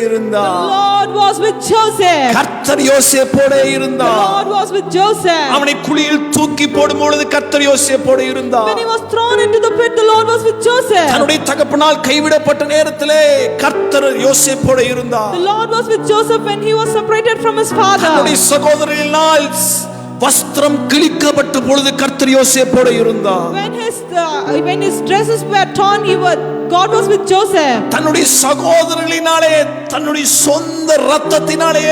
[SPEAKER 1] இருந்தார்.
[SPEAKER 2] the Lord was with Joseph.
[SPEAKER 1] கர்த்தர் யோசேப்போடே
[SPEAKER 2] The
[SPEAKER 1] இருந்தார்.
[SPEAKER 2] Lord was with Joseph.
[SPEAKER 1] அவனை குழியில் தூக்கி போடும் பொழுது கர்த்தர் யோசேப்போடே இருந்தார்.
[SPEAKER 2] When he was thrown into the pit, the Lord was with Joseph.
[SPEAKER 1] தன்னுடைய தகப்பனால் கைவிடப்பட்ட நேரத்திலே கர்த்தர் யோசேப்போடே இருந்தார்.
[SPEAKER 2] The Lord was with Joseph when he was separated from his
[SPEAKER 1] தன்னுடைய
[SPEAKER 2] father.
[SPEAKER 1] சகோதரர்களால் வஸ்திரம் கிழிக்கப்பட்ட பொழுது கர்த்தர் யோசேப்போடு இருந்தார்.
[SPEAKER 2] When his dresses were torn, God was with Joseph.
[SPEAKER 1] தன்னுடைய சகோதரர்களினாலே தன்னுடைய சொந்த இரத்தத்தினாலே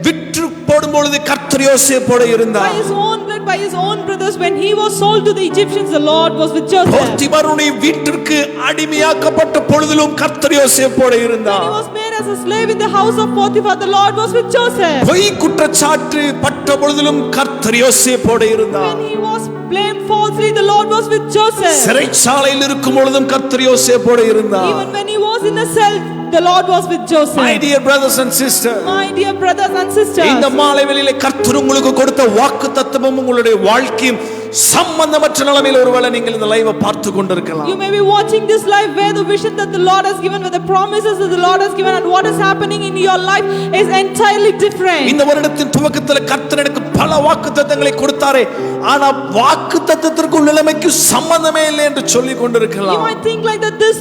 [SPEAKER 1] விற்று போடும் பொழுது கர்த்தர் யோசேப்போடு இருந்தார்.
[SPEAKER 2] By his own blood, by his own brothers, when he was sold to the Egyptians, the Lord was with Joseph.
[SPEAKER 1] போர்த்திபாருடைய வீட்டிற்கு அடிமையாக்கப்பட்ட பொழுதிலும் கர்த்தர் யோசேப்போடு
[SPEAKER 2] When
[SPEAKER 1] இருந்தார்.
[SPEAKER 2] he was made as a slave in the house of Potiphar, the Lord was with Joseph.
[SPEAKER 1] பொய் குற்றச்சாட்டு பட்ட பொழுதிலும் கர்த்தர் யோசேப்போடு இருந்தார்.
[SPEAKER 2] When he was blamed falsely, the Lord was with Joseph.
[SPEAKER 1] சிறைச்சாலையில் இருக்கும் பொழுதும் கர்த்தர் யோசேப்போடு இருந்தார்.
[SPEAKER 2] Even when he was in a cell, the Lord was with Joseph.
[SPEAKER 1] My dear brothers and sisters,
[SPEAKER 2] My dear brothers and sisters,
[SPEAKER 1] இந்த மாலை வேளையிலே கர்த்தர் உங்களுக்கு கொடுத்த வாக்குத்தத்தமும் உங்களுடைய வாழ்க்கையும் சம்பந்தமற்ற நிலைமையில் ஒருவேளை நீங்கள் இந்த லைவை பார்த்து கொண்டிருக்கலாம்.
[SPEAKER 2] you may be watching this live where the vision that the Lord has given, where the promises that the Lord has given, and what is happening in your life is entirely different.
[SPEAKER 1] இந்த வருடத்தின் துவக்கத்தில் கர்த்தர் எனக்கு பல வாக்குத்தத்தங்களை கொடுத்தாரே, ஆனா வாக்குத்தத்தத்திற்கும் நிலைமைக்கு சம்பந்தமே இல்லை என்று சொல்லிக்
[SPEAKER 2] You
[SPEAKER 1] கொண்டிருக்கலாம்.
[SPEAKER 2] might think like that this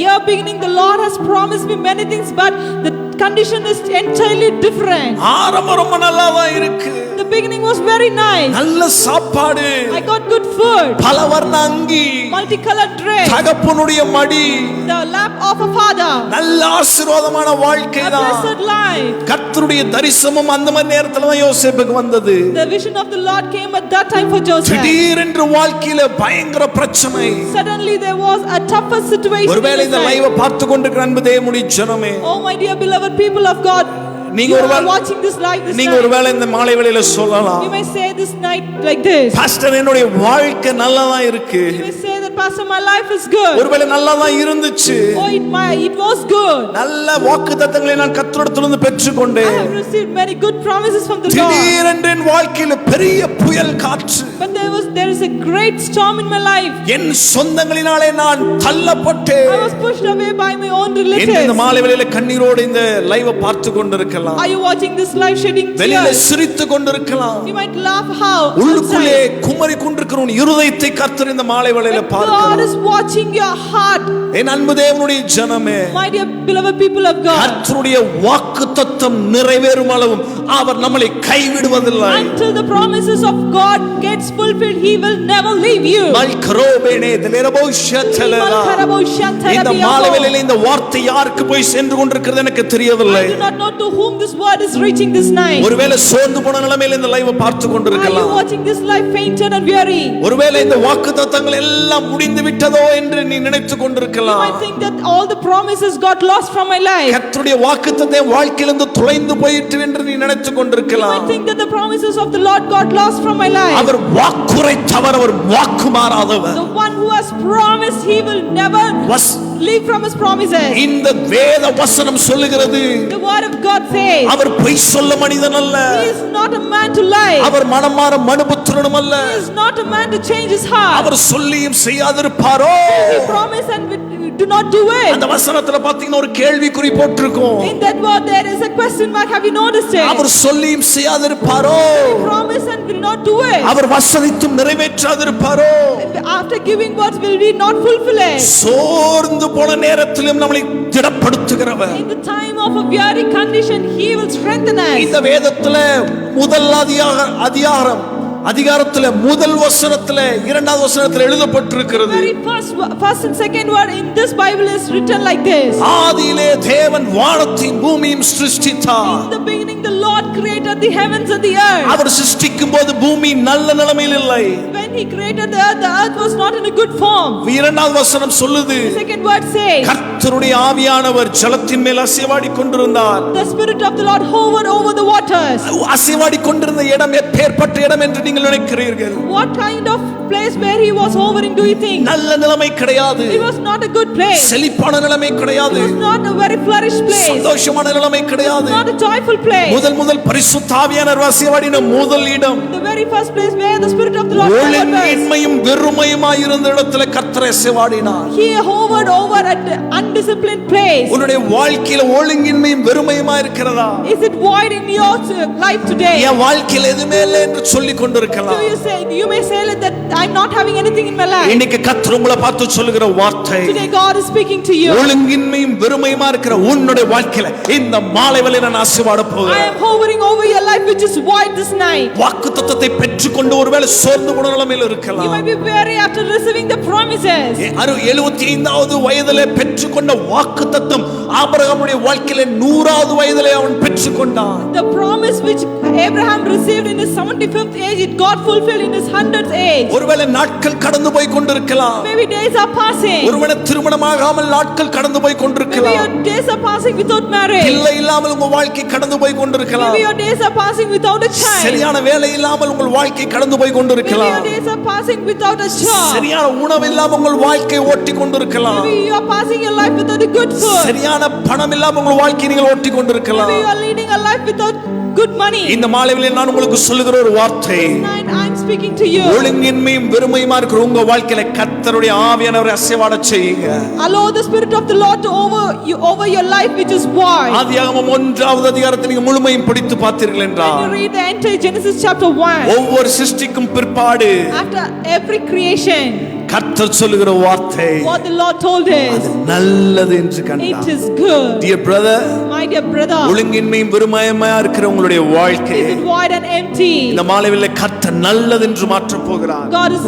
[SPEAKER 2] year beginning the Lord has promised me many things, but the condition is entirely different.
[SPEAKER 1] ஆரம்பம் ரொம்ப நல்லாதான் இருக்கு.
[SPEAKER 2] The beginning was very nice.
[SPEAKER 1] நல்ல சாப்பாடு,
[SPEAKER 2] I got good food,
[SPEAKER 1] பல வர்ண அங்கி,
[SPEAKER 2] multicolored dress,
[SPEAKER 1] தகப்பனுடைய மடி,
[SPEAKER 2] the lap of a father,
[SPEAKER 1] நல்ல ஆசீர்வாதமான வாழ்க்கை
[SPEAKER 2] a
[SPEAKER 1] தான்.
[SPEAKER 2] blessed life.
[SPEAKER 1] கர்த்தருடைய தரிசனமும் அந்த மாதிரி நேரத்துல தான் யோசேப்புக்கு வந்தது.
[SPEAKER 2] The vision of the Lord came at that time for Joseph.
[SPEAKER 1] திடீரென்று வாழ்க்கையில பயங்கர பிரச்சனை.
[SPEAKER 2] Suddenly there was a tougher situation.
[SPEAKER 1] ஒருவேளை இந்த லைவ் பார்த்து கொண்டிருக்கிற அன்பு தேவனுடைய ஜனமே,
[SPEAKER 2] Oh my dear beloved people of God,
[SPEAKER 1] நீங்க
[SPEAKER 2] you are watching this live this
[SPEAKER 1] நீங்க
[SPEAKER 2] night.
[SPEAKER 1] ஒருவேளை இந்த மாலை வேளையில சொல்லலாம்,
[SPEAKER 2] You may say this night like this.
[SPEAKER 1] Pastor என்னுடைய வாழ்க்கை நல்லதா இருக்கு.
[SPEAKER 2] You may say that pastor my life is good.
[SPEAKER 1] ஒருவேளை நல்லதா இருந்துச்சு.
[SPEAKER 2] Oh it was good.
[SPEAKER 1] நல்ல வாக்குத்தத்தங்களை நான் கர்த்தரிடத்திலிருந்து
[SPEAKER 2] I
[SPEAKER 1] பெற்றுக்கொண்டேன்.
[SPEAKER 2] have received many good promises from the Lord.
[SPEAKER 1] திடீரென்று என் வாழ்க்கையில பெரிய புயல் காற்று.
[SPEAKER 2] But there is a great storm in my life.
[SPEAKER 1] என் சொந்தங்களினாலே நான் தள்ளப்பட்டேன்.
[SPEAKER 2] I was pushed away by my own
[SPEAKER 1] இந்த
[SPEAKER 2] relatives.
[SPEAKER 1] மாலை வேளையில கண்ணீரோடு இந்த லைவை பார்த்து கொண்டிருக்கலாம்.
[SPEAKER 2] Are you watching this live shedding
[SPEAKER 1] வெளியில
[SPEAKER 2] tears?
[SPEAKER 1] சிரித்து கொண்டிருக்கலாம்.
[SPEAKER 2] You might laugh how
[SPEAKER 1] உள்ளுக்குள்ளே
[SPEAKER 2] outside.
[SPEAKER 1] குமரி கொண்டிருக்கிற உன் இருதயத்தை கர்த்தர் இந்த மாலை வேளையில
[SPEAKER 2] God
[SPEAKER 1] பார்க்கிறார்.
[SPEAKER 2] is watching your heart.
[SPEAKER 1] என் அன்பு தேவனுடைய ஜனமே,
[SPEAKER 2] My dear beloved people of God,
[SPEAKER 1] கர்த்தருடைய வாக்குத்தத்தம் நிறைவேறும் அளவும் அவர் நம்மை கைவிடுவதில்லை.
[SPEAKER 2] until the promises of God gets fulfilled, He will never leave you.
[SPEAKER 1] மல்கரோபேனே திலேரபோஷத்தலரா. இந்த மாலை வேளையில இந்த வார்த்தை யாருக்கு போய் சென்று கொண்டிருக்கிறது எனக்கு தெரியவில்லை.
[SPEAKER 2] I do not know to whom this word is reaching this night.
[SPEAKER 1] ஒருவேளை சோர்ந்து போன நிலைமையில இந்த லைவை பார்த்து
[SPEAKER 2] Are you
[SPEAKER 1] கொண்டிருக்கலாம்.
[SPEAKER 2] watching this live fainted and weary?
[SPEAKER 1] ஒருவேளை இந்த வாக்குத்தத்தங்கள் எல்லாம் முடிந்து விட்டதோ என்று நீ நினைத்துக்
[SPEAKER 2] You
[SPEAKER 1] கொண்டிருக்கலாம்.
[SPEAKER 2] might think that all the promises got lost from my life.
[SPEAKER 1] கர்த்தருடைய வாக்குத்தத்தம் வாழ்க்கையிலிருந்து தொலைந்து போயிற்று என்று நீ நினைத்துக்
[SPEAKER 2] You
[SPEAKER 1] கொண்டிருக்கலாம்.
[SPEAKER 2] might think that the promises of the Lord got lost from my life.
[SPEAKER 1] அவர் வாக்குரைத்தவர், அவர் வாக்கு மாறாதவர்.
[SPEAKER 2] The one who has promised, He will never leave from His promises.
[SPEAKER 1] இந்த வேத வசனம் சொல்லுகிறது,
[SPEAKER 2] The word of God says,
[SPEAKER 1] அவர் பொய் சொல்ல மனிதன் அல்ல,
[SPEAKER 2] He is not a man to lie.
[SPEAKER 1] அவர் மனமாற மனுபுத்திரனும் அல்ல,
[SPEAKER 2] He is not a man to change his heart.
[SPEAKER 1] அவர் சொல்லியும் செய்யாதிருப்பாரோ.
[SPEAKER 2] He promised and we do not do it.
[SPEAKER 1] அந்த வசனத்துல பாத்தீங்கன்னா ஒரு கேள்விக்குறி போட்டிருக்கும்.
[SPEAKER 2] In that word there is a question mark. Have you noticed it?
[SPEAKER 1] அவர் சொல்லியும் செய்யாதிருப்பாரோ.
[SPEAKER 2] He promised and will not do it.
[SPEAKER 1] Our வசனித்தும் நிறைவேற்றாதிருப்பாரோ.
[SPEAKER 2] After giving words, will we not fulfill it?
[SPEAKER 1] சோர்ந்து போன நேரத்திலும் நம்மை திடப்படுத்துகிறவர்.
[SPEAKER 2] In the time of a weary condition, He will strengthen us.
[SPEAKER 1] இந்த வேதத்துல முதல் அதிகாரத்துல முதல் வசனத்துல இரண்டாவது வசனத்துல எழுதப்பட்டிருக்கிறது.
[SPEAKER 2] Very first and second word in this Bible is written like this.
[SPEAKER 1] ஆதியிலே தேவன் வானத்தையும் பூமியையும் சிருஷ்டித்தார்.
[SPEAKER 2] In the beginning the Lord created the heavens and the earth.
[SPEAKER 1] அவர் சிருஷ்டிக்கும் போது பூமி நல்ல நிலைமையில் இல்லை.
[SPEAKER 2] When He created the earth was not in a good form.
[SPEAKER 1] இரண்டாவது வசனம் சொல்லுது,
[SPEAKER 2] The second word says,
[SPEAKER 1] கர்த்தருடைய ஆவியானவர் ஜலத்தின் மேல் அசைவாடிக் கொண்டிருந்தார்.
[SPEAKER 2] the Spirit of the Lord hovered over the waters.
[SPEAKER 1] அசைவாடிக் கொண்டிருந்த இடம் எப்பேற்பட்ட இடம் என்று நீங்கள் நினைக்கிறீர்கள்?
[SPEAKER 2] What kind of place where He was hovering do you think?
[SPEAKER 1] நல்ல நிலைமை கிடையாது.
[SPEAKER 2] It was not a good place.
[SPEAKER 1] செழிப்பான நிலைமை கிடையாது.
[SPEAKER 2] It was not a very flourished place.
[SPEAKER 1] சந்தோஷமான நிலைமை கிடையாது.
[SPEAKER 2] Not a joyful place.
[SPEAKER 1] முதல் பரிசுத்த ஆவியானவர் அசைவாடின முதல் இடம்,
[SPEAKER 2] The very first place where the Spirit of the Lord hovered was.
[SPEAKER 1] ஒழுங்கின்மையும் வெறுமையுமாய் இருந்த இடத்துல கர்த்தர் அசைவாடினார்.
[SPEAKER 2] He hovered over at the undisciplined place.
[SPEAKER 1] உன்னுடைய வாழ்க்கையில ஒழுங்கின்மையும் வெறுமையுமா இருக்கிறதா?
[SPEAKER 2] Is it void in your life today?
[SPEAKER 1] என் வாழ்க்கையில எதுவுமே இல்லை என்று சொல்லிக்
[SPEAKER 2] So
[SPEAKER 1] கொண்டிருக்கலாம்.
[SPEAKER 2] you may say that I'm not having anything in my life.
[SPEAKER 1] இன்னைக்கு கர்த்தர் உங்களை பார்த்து சொல்லுகிற வார்த்தை,
[SPEAKER 2] Today God is speaking to you.
[SPEAKER 1] ஒழுங்கின்மையும் வெறுமையுமா இருக்கிற உன்னுடைய வாழ்க்கையில இந்த மாலை வேளையில நான் ஆசீர்வாத
[SPEAKER 2] I
[SPEAKER 1] போகிறேன்.
[SPEAKER 2] am hovering over your life which is void this night.
[SPEAKER 1] வாக்குத்தத்தத்தை பெற்றுக்கொண்டு ஒருவேளை சோர்ந்து போன நிலைமையில்
[SPEAKER 2] You
[SPEAKER 1] இருக்கலாம்.
[SPEAKER 2] might be weary after receiving the promises.
[SPEAKER 1] 75வது வயதிலே பெற்றுக்கொண்ட வாக்குத்தத்தம் ஆபிரகாமுடைய வாழ்க்கையில 100வது வயதிலே அவன் பெற்றுக்கொண்டான்.
[SPEAKER 2] The promise which Abraham received in his 75th age, it got fulfilled in his 100th age.
[SPEAKER 1] ஒருவேளை நாட்கள் கடந்து போய் கொண்டிருக்கலாம்.
[SPEAKER 2] Maybe days are passing.
[SPEAKER 1] ஒருவேளை திருமணமாகாமல் நாட்கள் கடந்து போய்
[SPEAKER 2] Maybe
[SPEAKER 1] கொண்டிருக்கலாம்.
[SPEAKER 2] your days are passing without marriage.
[SPEAKER 1] பிள்ளை இல்லாமல் உங்க வாழ்க்கை கடந்து போய் கொண்டிருக்கலாம்.
[SPEAKER 2] Maybe your days are passing without a child.
[SPEAKER 1] சரியான வேலை இல்லாமல் உங்கள் வாழ்க்கை கடந்து போய்
[SPEAKER 2] Maybe
[SPEAKER 1] கொண்டிருக்கலாம்.
[SPEAKER 2] your days are passing without a job.
[SPEAKER 1] சரியான உணவு இல்லாமல் உங்கள் வாழ்க்கை ஓட்டி கொண்டிருக்கலாம்.
[SPEAKER 2] Maybe you are passing your life without a good food.
[SPEAKER 1] சரியான பணம் இல்லாமல் உங்கள் வாழ்க்கை நீங்கள் ஓட்டி கொண்டிருக்கலாம்.
[SPEAKER 2] Maybe you are leading a life without good money.
[SPEAKER 1] இந்த மாலையிலே நான் உங்களுக்கு சொல்லுகிற ஒரு வார்த்தை,
[SPEAKER 2] Tonight I'm speaking to you.
[SPEAKER 1] ஒழுங்கின்மையும் வெறுமையுமா இருக்கிற உங்க வாழ்க்கையில கர்த்தருடைய ஆவியானவரை அசைவாட செய்யுங்க.
[SPEAKER 2] Allow the Spirit of the Lord to over your life which is void.
[SPEAKER 1] ஆதியாகமம் 1வது அதிகாரத்தை நீங்க முழுமையும் படித்து பார்த்தீர்கள்
[SPEAKER 2] When
[SPEAKER 1] என்றால்,
[SPEAKER 2] you read the entire Genesis chapter 1,
[SPEAKER 1] ஒவ்வொரு சிருஷ்டிக்கும் பிற்பாடு
[SPEAKER 2] after every creation,
[SPEAKER 1] கர்த்தர் சொல்லுகிற வார்த்தை
[SPEAKER 2] what the Lord told
[SPEAKER 1] அது
[SPEAKER 2] is,
[SPEAKER 1] நல்லது என்று
[SPEAKER 2] it
[SPEAKER 1] கண்டார்.
[SPEAKER 2] is good.
[SPEAKER 1] Dear brother,
[SPEAKER 2] My dear brother,
[SPEAKER 1] ஒழுங்கின்மையும் வெறுமையுமாய் இருக்கிற உங்களுடைய வாழ்க்கை
[SPEAKER 2] is it void and empty?
[SPEAKER 1] இந்த மாலையிலே கர்த்தர் நல்லது என்று மாற்றப் போகிறார்.
[SPEAKER 2] God is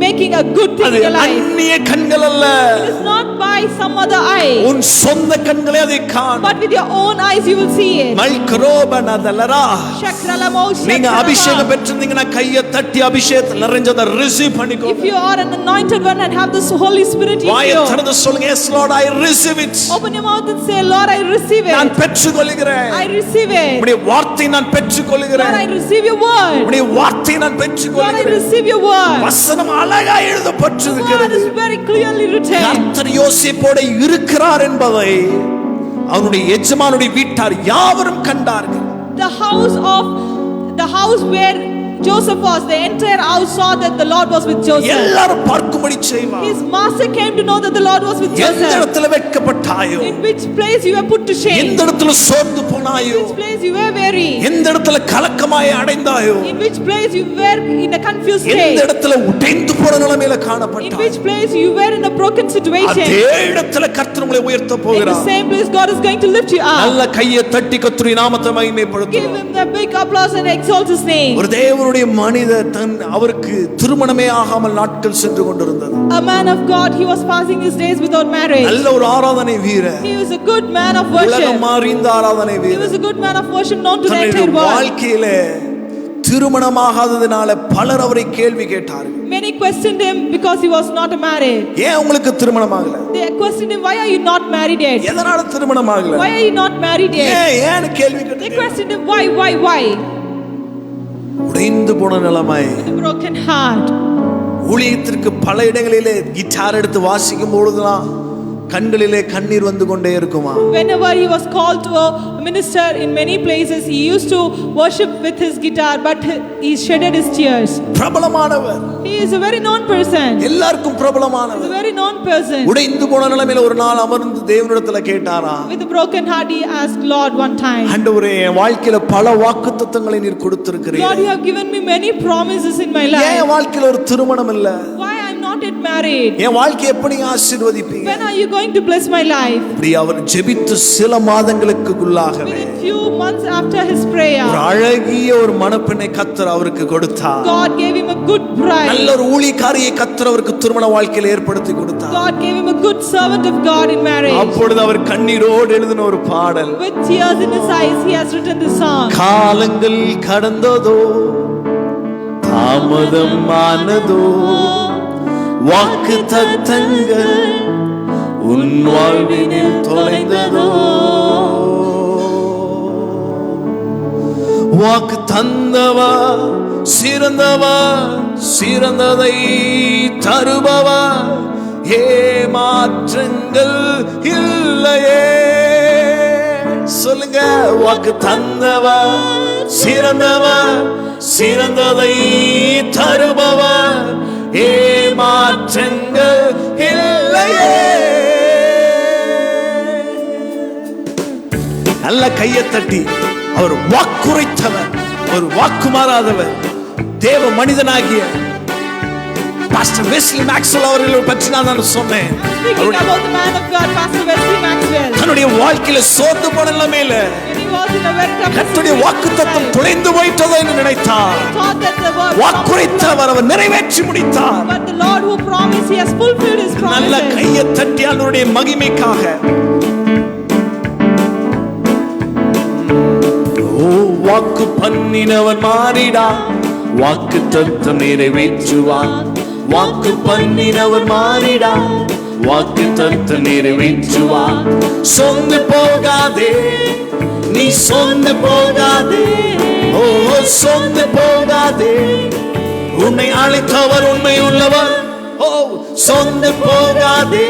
[SPEAKER 2] making a good thing
[SPEAKER 1] அது
[SPEAKER 2] in your life.
[SPEAKER 1] அந்நிய கண்கள் அல்ல,
[SPEAKER 2] It is not by some other eye,
[SPEAKER 1] உன் சொந்த கண்களே அதை காண்.
[SPEAKER 2] but with your own eyes you will see it.
[SPEAKER 1] மல்கரோபனதலரா.
[SPEAKER 2] Shakralamo,
[SPEAKER 1] நீங்க அபிஷேகம்
[SPEAKER 2] shakralama.
[SPEAKER 1] பெற்றிருந்தீங்கன்னா கையை தட்டி அபிஷேகத்தை நிறைஞ்சதை ரிசீவ் பண்ணிக்கோ.
[SPEAKER 2] If you are an anointed one and have this Holy Spirit in
[SPEAKER 1] வாயை
[SPEAKER 2] you,
[SPEAKER 1] திறந்து சொல்லுங்க, yes Lord, I receive it.
[SPEAKER 2] open your mouth and say, Lord, I receive
[SPEAKER 1] நான்
[SPEAKER 2] it.
[SPEAKER 1] பெற்றுக்கொள்கிறேன்.
[SPEAKER 2] I receive it.
[SPEAKER 1] உம்முடைய வார்த்தை நான்
[SPEAKER 2] Lord,
[SPEAKER 1] பெற்றுக்கொள்கிறேன்.
[SPEAKER 2] I receive your word.
[SPEAKER 1] உம்முடைய வார்த்தை நான்
[SPEAKER 2] Lord, I
[SPEAKER 1] பெற்றுக்கொள்கிறேன்.
[SPEAKER 2] receive your word.
[SPEAKER 1] வசனம் அழகா
[SPEAKER 2] The word
[SPEAKER 1] எழுதப்பட்டிருக்கிறது.
[SPEAKER 2] is very clearly written.
[SPEAKER 1] கர்த்தர் யோசேப்போடு இருக்கிறார் என்பதை அவனுடைய எஜமானுடைய வீட்டார் யாவரும் கண்டார்கள்.
[SPEAKER 2] The house where Joseph was, the entire house saw that the Lord was with Joseph.
[SPEAKER 1] எல்லாரும் பார்க்கும்படி செய்வார்.
[SPEAKER 2] His master came to know that the Lord was with
[SPEAKER 1] எந்த
[SPEAKER 2] Joseph.
[SPEAKER 1] இடத்துல வெட்கப்பட்டாயோ,
[SPEAKER 2] In which place you were put to shame,
[SPEAKER 1] எந்த இடத்துல சோர்ந்து
[SPEAKER 2] in
[SPEAKER 1] போனாயோ,
[SPEAKER 2] which place you were weary,
[SPEAKER 1] எந்த இடத்துல கலக்கமாய் அடைந்தாயோ,
[SPEAKER 2] in which place you were in a confused
[SPEAKER 1] எந்த
[SPEAKER 2] state,
[SPEAKER 1] இடத்துல உடைந்து போன நிலைமையில
[SPEAKER 2] in
[SPEAKER 1] காணப்பட்டாய்,
[SPEAKER 2] which place you were in a broken situation.
[SPEAKER 1] அதே இடத்துல கர்த்தர் உங்களை உயர்த்த
[SPEAKER 2] In the
[SPEAKER 1] போகிறார்.
[SPEAKER 2] same place God is going to lift you up.
[SPEAKER 1] நல்ல கையை தட்டி கர்த்தருடைய நாமத்தை
[SPEAKER 2] Give
[SPEAKER 1] மகிமைப்படுத்துவோம்.
[SPEAKER 2] him the big applause and exalt his name.
[SPEAKER 1] ஒரு தேவனுடைய மனிதர் அவருக்கு திருமணமே ஆகாமல் நாட்கள் சென்று கொண்டிருந்தது.
[SPEAKER 2] A man of God, he was passing his days without marriage.
[SPEAKER 1] நல்ல ஒரு ஆராதனை வீரர்,
[SPEAKER 2] He was a good man of worship.
[SPEAKER 1] உலகம் அறிந்த ஆராதனை
[SPEAKER 2] He
[SPEAKER 1] வீரர்.
[SPEAKER 2] was a good man of worship known to the
[SPEAKER 1] தன்னுடைய
[SPEAKER 2] entire world.
[SPEAKER 1] வாழ்க்கையிலே திருமணமாகாததினால பலர் அவரை கேள்வி கேட்டார்கள்.
[SPEAKER 2] Many questioned him because he was not married.
[SPEAKER 1] ஏன் உங்களுக்கு திருமணம் ஆகல?
[SPEAKER 2] They questioned him, why are you not married yet?
[SPEAKER 1] எதனால திருமணம் ஆகல?
[SPEAKER 2] Why are you not married yet?
[SPEAKER 1] ஏன் கேள்வி
[SPEAKER 2] They
[SPEAKER 1] கேட்டாங்க.
[SPEAKER 2] questioned him, why?
[SPEAKER 1] உடைந்து போன நிலைமை.
[SPEAKER 2] With a broken heart.
[SPEAKER 1] ஊழியத்திற்கு பல இடங்களிலே கிட்டார் எடுத்து வாசிக்கும் பொழுதுலாம் கண்களிலே கண்ணீர் வந்து கொண்டே இருக்குமா?
[SPEAKER 2] Whenever he was called to a minister in many places, he used to worship with his guitar, but he shedded his tears.
[SPEAKER 1] பிரபலமானவர்,
[SPEAKER 2] He is a very known person.
[SPEAKER 1] எல்லாருக்கும்
[SPEAKER 2] He is
[SPEAKER 1] பிரபலமானவர்.
[SPEAKER 2] a very known person.
[SPEAKER 1] உடைந்து போன நிலைமையில ஒரு நாள் அமர்ந்து தேவனிடத்துல கேட்டாரா,
[SPEAKER 2] With a broken heart, he asked Lord one time,
[SPEAKER 1] ஆண்டவரே என் வாழ்க்கையில பல வாக்குத்தத்தங்களை நீர்
[SPEAKER 2] Lord,
[SPEAKER 1] கொடுத்திருக்கிறீர்.
[SPEAKER 2] you have given me many promises in my
[SPEAKER 1] ஏன்
[SPEAKER 2] life.
[SPEAKER 1] என் வாழ்க்கையில ஒரு திருமணம் இல்ல?
[SPEAKER 2] Why I'm not yet married?
[SPEAKER 1] என் வாழ்க்கையை எப்படி ஆசீர்வதிப்பீங்க?
[SPEAKER 2] When are you going to bless my life?
[SPEAKER 1] இப்படி அவர் ஜெபித்த சில மாதங்களுக்குள்ளாகவே
[SPEAKER 2] Within few months after his prayer,
[SPEAKER 1] ஒரு அழகிய ஒரு மணப்பெண்ணை கர்த்தர் அவருக்கு கொடுத்தார்.
[SPEAKER 2] God gave him a good bride.
[SPEAKER 1] நல்ல ஒரு ஊழியக்காரியை கர்த்தர் அவருக்கு திருமண வாழ்க்கையில் ஏற்படுத்தி கொடுத்தார்.
[SPEAKER 2] God gave him a good servant of God in marriage.
[SPEAKER 1] அப்பொழுது அவர் கண்ணீரோடு எழுதின ஒரு பாடல்,
[SPEAKER 2] With tears in his eyes, he has written this song.
[SPEAKER 1] காலங்கள் கடந்ததோ தாமதம் ஆனதோ வாக்கு தத்தங்கள் உன் வாழ்வினில் தொலைந்ததோ, வாக்கு தந்தவா சிறந்தவா சிறந்ததை தருபவா ஏமாற்றங்கள் இல்லையே. சொல்லுங்க, வாக்கு தந்தவா சிறந்தவா சிறந்ததை தருபவா ஏமாற்றங்கள் இல்லையே. நல்ல கையை தட்டி, அவர் வாக்குரைத்தவர், ஒரு வாக்கு மாறாதவர், தேவ மனிதனாகிய பாஸ்டர் வெஸ்லி மேக்ஸ்வெல் அவர்களை பற்றி நான் சொன்னேன்.
[SPEAKER 2] Speaking about the man of God, Pastor Wesley Maxwell.
[SPEAKER 1] தன்னுடைய வாழ்க்கையில சோர்ந்து போன நிலைமையில
[SPEAKER 2] When he was in a very tough
[SPEAKER 1] கர்த்தருடைய வாக்குத்தத்தம் தொலைந்து போயிட்டதோ என்று நினைத்தார்.
[SPEAKER 2] thought that the word
[SPEAKER 1] வாக்குரைத்தவர் அவர் நிறைவேற்றி முடித்தார்.
[SPEAKER 2] but the Lord who promised, he has fulfilled his
[SPEAKER 1] நல்ல
[SPEAKER 2] promises.
[SPEAKER 1] கையை தட்டி அவருடைய மகிமைக்காக வாக்கு பண்ணினவர் மாறிடா, வாக்கு தத்தம் நிறைவேற்றுவார். வாக்கு பண்ணினவர் மாறிடா, வாக்கு தத்தம் நிறைவேற்றுவார். சொந்து போகாதே, நீ சொந்து போகாதே, ஓ சொந்து போகாதே, உன்னை அழைத்தவர் உண்மை உள்ளவர். ஓ சொந்து போகாதே,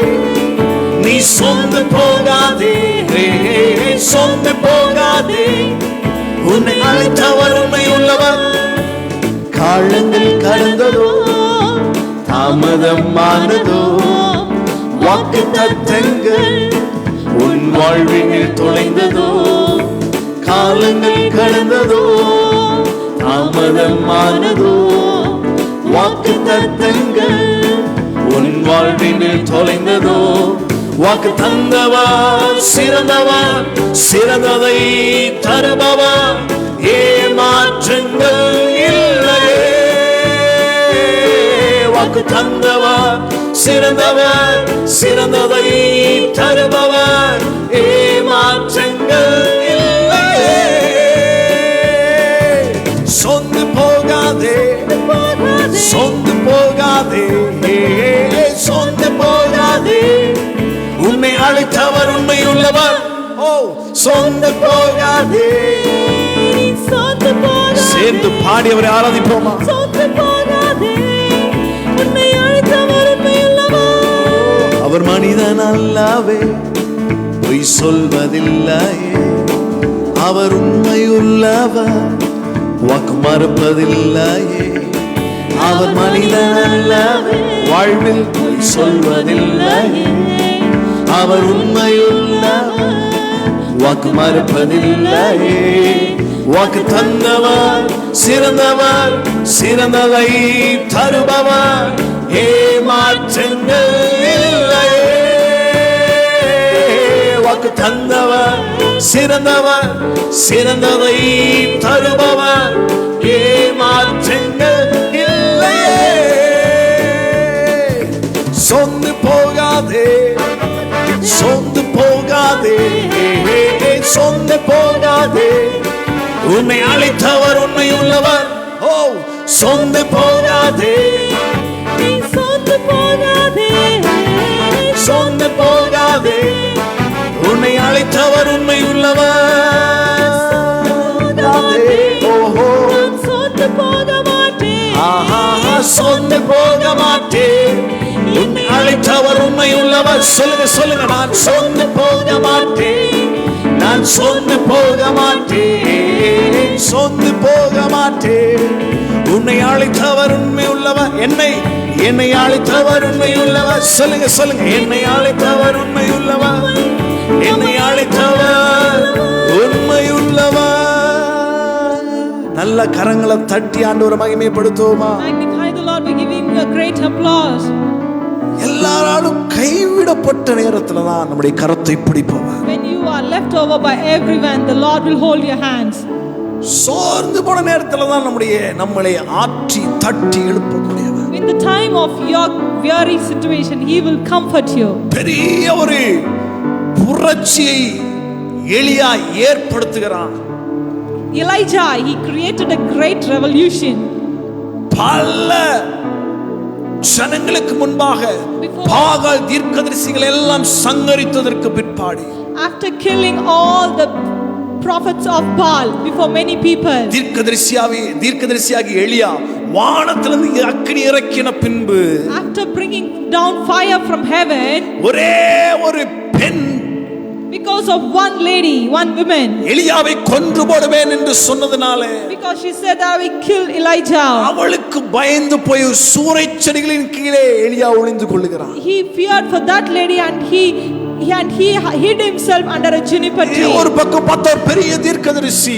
[SPEAKER 1] நீ சொந்து போகாதே, சொந்து போகாதே, உன்னை அழைத்தவர் உண்மை உள்ளவர். காலங்கள் கடந்ததோ தாமதம் ஆனதோ வாக்கு தத்தங்கள் உன் வாழ்வினில் தொலைந்ததோ. காலங்கள் கடந்ததோ தாமதம் ஆனதோ வாக்கு தத்தங்கள் வாக்கு தந்தவர் சிறந்தவர், சிறந்ததை தருபவர், ஏமாற்றங்கள் இல்லையே. வாக்கு தந்தவர் சிறந்தவர், சிறந்ததை தருபவர், ஏமாற்றங்கள் இல்லையே. சொந்து போகாதே, சொந்து போகாதே, சொந்து போகாதே, உன்னை அழைத்தவர் உண்மை உள்ளவர். ஓ, சொந்து போகாதே. சேர்ந்து பாடி அவரை ஆராதிப்போமா? அவர் மனிதன் அல்லவே, பொய் சொல்வதில்லையே. அவர் உண்மையுள்ளவர், வாக்கு மறுப்பதில்லையே. அவர் மனிதன் அல்லவே, வாழ்வில் பொய் சொல்வதில்லையே. அவர் உண்மையுள்ளவர், வாக்கு மறுப்பதில்லையே. வாக்கு தந்தவர் சிறந்தவர், சிறந்ததை தருபவர், ஏமாற்றங்கள் இல்லையே. வாக்கு தந்தவர் சிறந்தவர், சிறந்ததை தருபவர், ஏமாற்றங்கள் இல்லையே. சொந்து போகாதே, சொந்து போகாதே, சொந்து போகாதே, உன்னை அழைத்தவர் உண்மை உள்ளவர். ஓ, சொந்து போகாதே, சொந்து போகாதே, சொந்து போகாதே, உன்னை அழைத்தவர் உண்மை உள்ளவர். ஓஹோ, சொந்து போக மாட்டேன், ஆஹா, சொந்து போக மாட்டேன், உன்னை அழைத்தவர் உண்மை உள்ளவர். சொல்லுங்க சொல்லுங்க, நான் சொந்து போக மாட்டேன், நான் சொந்து போக மாட்டேன், சொந்து போக மாட்டேன், உன்னை அழைத்தவர் உண்மை உள்ளவர். என்னை அழைத்தவர் உண்மை உள்ளவர். சொல்லுங்க சொல்லுங்க, என்னை அழைத்தவர் உண்மை உள்ளவர், என்னை அழைத்தவர் உண்மை உள்ளவர். நல்ல கரங்களை தட்டி ஆண்டவரை மகிமைப்படுத்துவோமா?
[SPEAKER 2] Magnify the Lord by giving a great applause.
[SPEAKER 1] எல்லாராலும் கைவிடப்பட்ட நேரத்துல தான் நம்முடைய கரத்தை பிடிப்பவர்.
[SPEAKER 2] When you are left over by everyone, the Lord will hold your hands.
[SPEAKER 1] சோர்ந்து போன நேரத்துல தான் நம்மளை ஆற்றி தட்டி எழுப்பக்கூடியவர்.
[SPEAKER 2] In the time of your weary situation, He will comfort you.
[SPEAKER 1] பெரிய ஒரு புரட்சியை எலியா ஏற்படுத்துகிறான்.
[SPEAKER 2] Elijah, he created a great revolution.
[SPEAKER 1] பல ஜனங்களுக்கு முன்பாக பாகால் தீர்க்கதரிசிகள் எல்லாம் சங்கரித்ததற்கு பிற்பாடு,
[SPEAKER 2] after killing all the prophets of Baal before many people, தீர்க்கதரிசியாகி எலியா வானத்திலிருந்து அக்கினி இறக்கின பின்பு, after bringing down fire from heaven,
[SPEAKER 1] ஒரே ஒரு பெண்,
[SPEAKER 2] because of one lady, one woman,
[SPEAKER 1] எலியாவை கொன்று போடுவேன் என்று சொன்னதனாலே,
[SPEAKER 2] because she said I will kill Elijah,
[SPEAKER 1] அவளுக்கு பயந்து போய் சூறைச் செடிகளின் கீழே எலியா ஒளிந்து கொள்ளுகிறான்.
[SPEAKER 2] he feared for that lady and he hid himself under a juniper tree.
[SPEAKER 1] ஒரு பக்கம் பார்த்தா பெரிய தீர்க்கதரிசி,